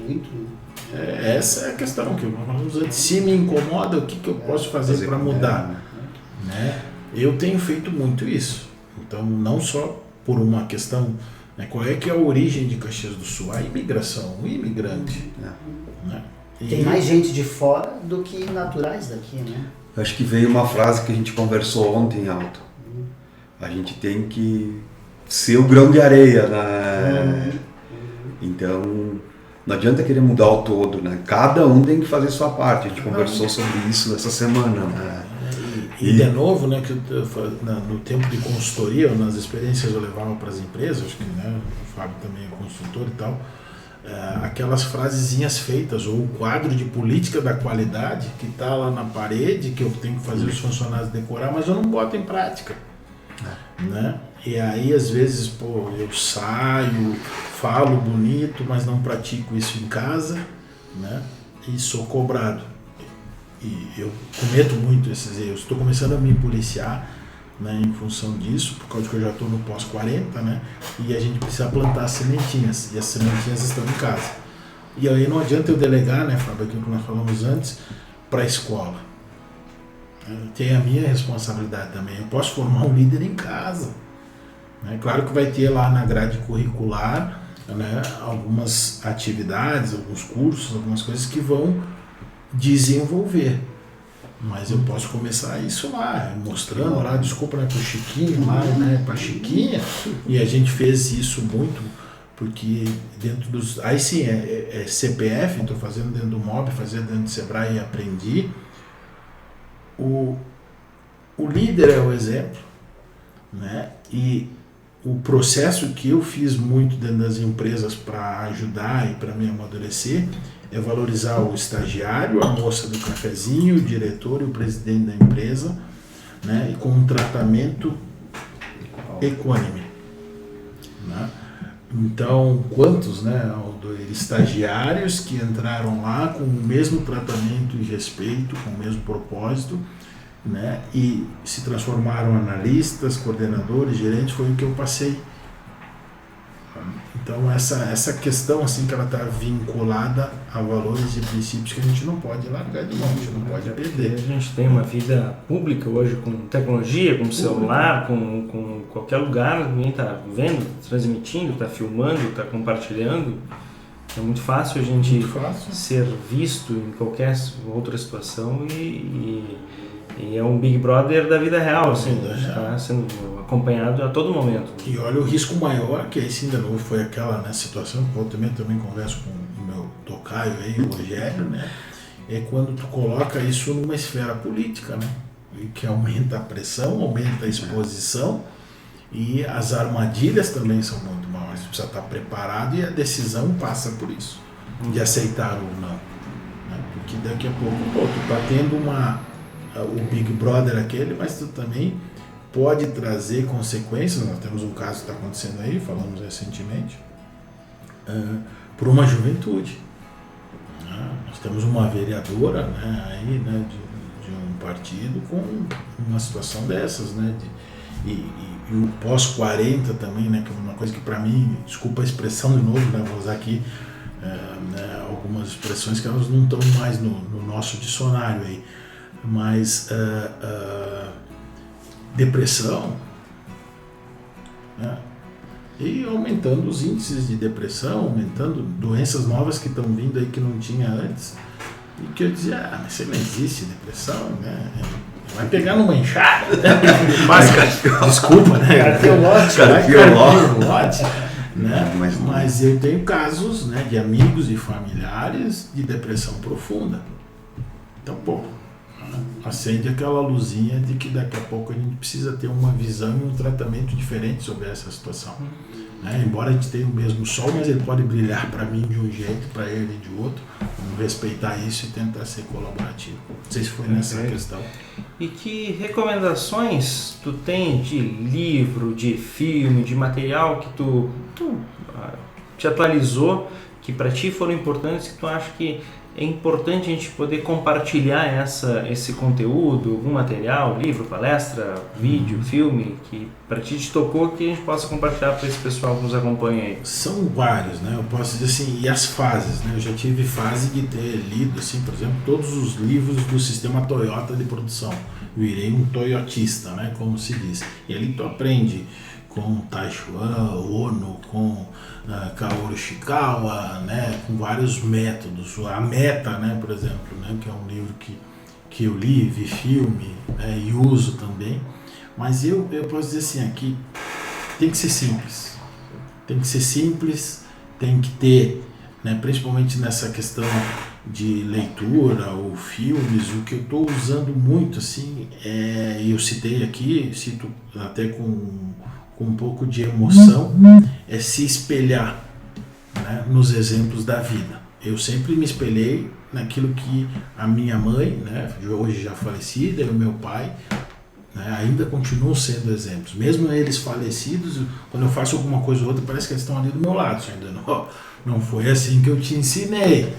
Muito. Essa é a questão que vamos dizer. Se me incomoda, o que eu posso fazer para mudar? Né? Eu tenho feito muito isso. Então, não só por uma questão, né, qual é que é a origem de Caxias do Sul? A imigração, o imigrante. Né? Tem mais gente de fora do que naturais daqui, né? Acho que veio uma frase que a gente conversou ontem, Alto. A gente tem que ser o grão de areia, né? Então, não adianta querer mudar o todo, né? Cada um tem que fazer sua parte. A gente conversou sobre isso essa semana, né? E de novo, né, que no tempo de consultoria, nas experiências eu levava para as empresas, acho que, né, o Fábio também é consultor e tal, aquelas frasezinhas feitas, ou o quadro de política da qualidade que está lá na parede, que eu tenho que fazer os funcionários decorar, mas eu não boto em prática. Né? E aí, às vezes, eu saio, falo bonito, mas não pratico isso em casa, né? E sou cobrado. E eu cometo muito esses erros. Estou começando a me policiar, né, em função disso, por causa que eu já estou no pós-40, né? E a gente precisa plantar sementinhas, e as sementinhas estão em casa. E aí não adianta eu delegar, né, Fábio, aquilo que nós falamos antes, para a escola. Tem a minha responsabilidade também. Eu posso formar um líder em casa. Né? Claro que vai ter lá na grade curricular, né, algumas atividades, alguns cursos, algumas coisas que vão desenvolver. Mas eu posso começar isso lá, mostrando lá, desculpa, né, para o Chiquinho lá, né, para a Chiquinha, e a gente fez isso muito, porque dentro dos... Aí sim, é CPF, estou fazendo dentro do MOB, fazendo dentro do Sebrae e aprendi. O líder é o exemplo, né, e o processo que eu fiz muito dentro das empresas para ajudar e para me amadurecer é valorizar o estagiário, a moça do cafezinho, o diretor e o presidente da empresa, né, e com um tratamento equânime. Né? Então, quantos, né, estagiários que entraram lá com o mesmo tratamento e respeito, com o mesmo propósito, né, e se transformaram em analistas, coordenadores, gerentes, foi o que eu passei. Então essa questão assim que ela está vinculada a valores e princípios que a gente não pode largar de mão, a gente não pode perder. A gente tem uma vida pública hoje com tecnologia, com celular, com qualquer lugar, ninguém está vendo, transmitindo, está filmando, está compartilhando. É muito fácil a gente ser visto em qualquer outra situação e é um Big Brother da vida real, assim, está sendo acompanhado a todo momento. E olha o risco maior, que aí sim, de novo, foi aquela, né, situação que eu também converso com o meu tocaio aí, o Rogério, né, é quando tu coloca isso numa esfera política, né, e que aumenta a pressão, aumenta a exposição e as armadilhas também são muito maiores. Tu precisa estar preparado e a decisão passa por isso, de aceitar ou não. Né, porque daqui a pouco, tu tá tendo o Big Brother aquele, mas tu também pode trazer consequências. Nós temos um caso que está acontecendo aí, falamos recentemente, por uma juventude. Nós temos uma vereadora, né, aí, né, de um partido com uma situação dessas, né, e o pós-40 também, né, que é uma coisa que para mim, desculpa a expressão de novo, né, vou usar aqui né, algumas expressões que elas não estão mais no nosso dicionário aí, mas depressão, né? E aumentando os índices de depressão, aumentando doenças novas que estão vindo aí que não tinha antes, e que eu dizia, mas você não existe depressão, né? Vai pegar numa enxada, mas, desculpa, né? Carpiolote, né? Mas eu tenho casos, né, de amigos e familiares de depressão profunda. Então, acende aquela luzinha de que daqui a pouco a gente precisa ter uma visão e um tratamento diferente sobre essa situação. Né? Embora a gente tenha o mesmo sol, mas ele pode brilhar para mim de um jeito, para ele de outro. Vamos respeitar isso e tentar ser colaborativo. Não sei se foi nessa questão. E que recomendações tu tem de livro, de filme, de material que tu te atualizou, que para ti foram importantes, que tu acha que é importante a gente poder compartilhar esse conteúdo, algum material, livro, palestra, vídeo, filme, que para ti te tocou, que a gente possa compartilhar para esse pessoal que nos acompanha aí? São vários, né? Eu posso dizer assim, e as fases, né? Eu já tive fase de ter lido, assim, por exemplo, todos os livros do sistema Toyota de produção. Virei um toyotista, né? Como se diz. E ali tu aprende com Taichuan, Ono, com Kaoru Ishikawa, né, com vários métodos. A Meta, né, por exemplo, né, que é um livro que eu li, vi filme, né, e uso também. Mas eu posso dizer assim, aqui tem que ser simples. Tem que ser simples, tem que ter, né, principalmente nessa questão de leitura ou filmes, o que eu estou usando muito, assim, eu citei aqui, cito até com um pouco de emoção, é se espelhar, né, nos exemplos da vida. Eu sempre me espelhei naquilo que a minha mãe, né, hoje já falecida, e o meu pai, né, ainda continuam sendo exemplos. Mesmo eles falecidos, quando eu faço alguma coisa ou outra, parece que eles estão ali do meu lado. Isso ainda não foi assim que eu te ensinei.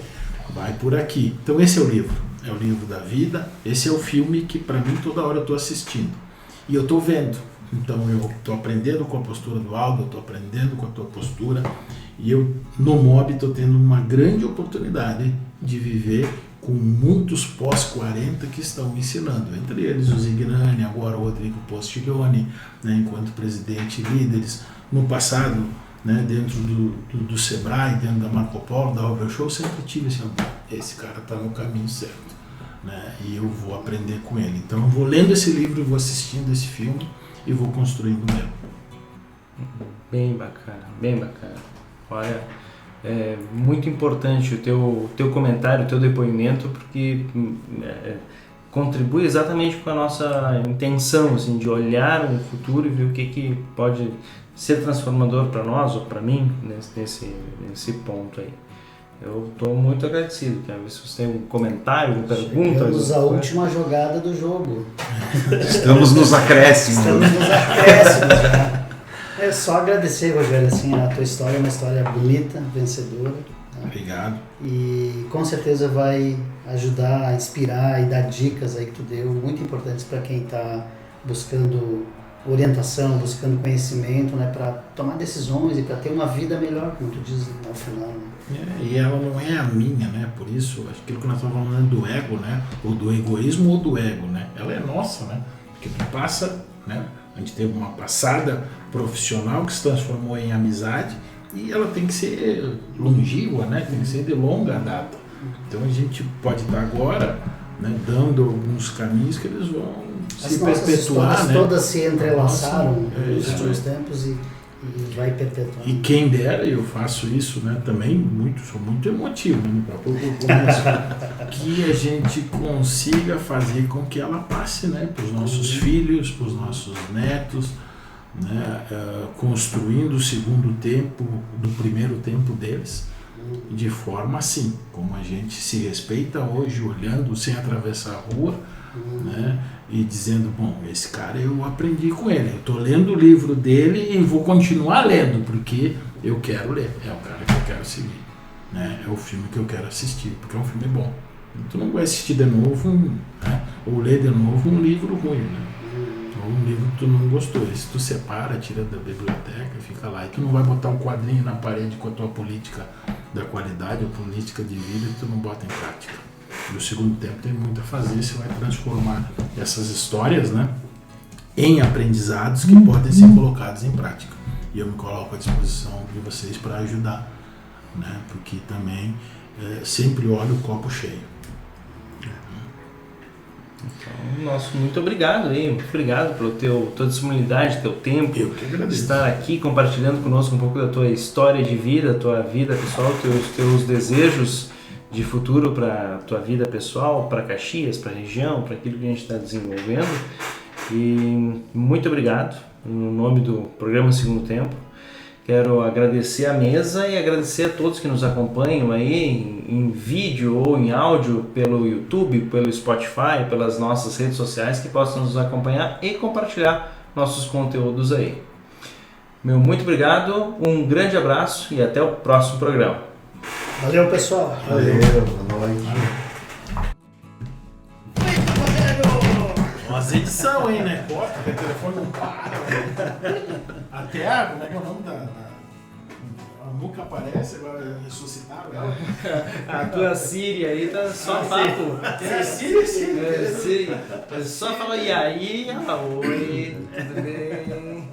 Vai por aqui. Então esse é o livro da vida. Esse é o filme que para mim toda hora eu estou assistindo. E eu estou vendo. Então eu estou aprendendo com a postura do Aldo, eu estou aprendendo com a tua postura. E eu, no MOB, estou tendo uma grande oportunidade de viver com muitos pós-40 que estão me ensinando. Entre eles o Zignani, agora o Rodrigo Postiglione, né, enquanto presidente e líderes. No passado, né, dentro do Sebrae, dentro da Marco Polo, da Robert Show, eu sempre tive esse cara está no caminho certo. Né, e eu vou aprender com ele. Então eu vou lendo esse livro, vou assistindo esse filme e vou construindo o meu. Bem bacana, bem bacana. Olha, é muito importante o teu comentário, o teu depoimento, porque contribui exatamente com a nossa intenção, assim, de olhar um futuro e ver o que pode ser transformador para nós ou para mim nesse ponto aí. Eu estou muito agradecido. Quero ver se você tem um comentário, uma pergunta. Chegamos à última jogada do jogo. Estamos nos acréscimos. Já. É só agradecer, Rogério, assim, a tua história é uma história bonita, vencedora. Tá? Obrigado. E com certeza vai ajudar a inspirar e dar dicas aí que tu deu, muito importantes para quem está buscando orientação, buscando conhecimento, né, para tomar decisões e para ter uma vida melhor, como tu diz ao final. Né? E ela não é a minha, né? Por isso, aquilo que nós estamos falando do ego, né? Ou do egoísmo ou do ego, né? Ela é nossa, né? Porque tu passa, né? A gente teve uma passada profissional que se transformou em amizade e ela tem que ser longínqua, né? Tem que ser de longa data. Então a gente pode estar agora, né, dando alguns caminhos que eles vão se perpetuar, né? Todas se entrelaçaram nos últimos isso. tempos e vai perpetuar. E quem dera, eu faço isso, né, também sou muito emotivo, né, no próprio começo, que a gente consiga fazer com que ela passe, né, para os nossos filhos, para os nossos netos, né, construindo o segundo tempo do primeiro tempo deles, de forma assim, como a gente se respeita hoje, olhando sem atravessar a rua, né, e dizendo, bom, esse cara eu aprendi com ele, eu estou lendo o livro dele e vou continuar lendo, porque eu quero ler, é o cara que eu quero seguir, né, é o filme que eu quero assistir, porque é um filme bom. Tu não vai assistir de novo, né, ou ler de novo um livro ruim, né, ou um livro que tu não gostou. Se tu separa, tira da biblioteca, fica lá, e tu não vai botar um quadrinho na parede com a tua política da qualidade ou política de vida que tu não bota em prática. E o segundo tempo tem muito a fazer, você vai transformar essas histórias, né, em aprendizados que podem ser colocados em prática. E eu me coloco à disposição de vocês para ajudar, né, porque também sempre olho o copo cheio. Então, nosso muito obrigado aí, muito obrigado pela tua disponibilidade, teu tempo, Eu que agradeço. Estar aqui compartilhando conosco um pouco da tua história de vida, tua vida pessoal, teus desejos de futuro para tua vida pessoal, para Caxias, para a região, para aquilo que a gente está desenvolvendo. E muito obrigado no nome do programa Segundo Tempo. Quero agradecer a mesa e agradecer a todos que nos acompanham aí em vídeo ou em áudio pelo YouTube, pelo Spotify, pelas nossas redes sociais, que possam nos acompanhar e compartilhar nossos conteúdos aí. Meu muito obrigado, um grande abraço e até o próximo programa. Valeu, pessoal. Valeu, boa noite. Umas edição, hein, né? Corta, o telefone não para. Até a, como é que é o nome a Muca aparece, agora ressuscitaram ela. A tua Siri aí tá só papo. Siri. Só fala e aí, ela, oi, tudo bem?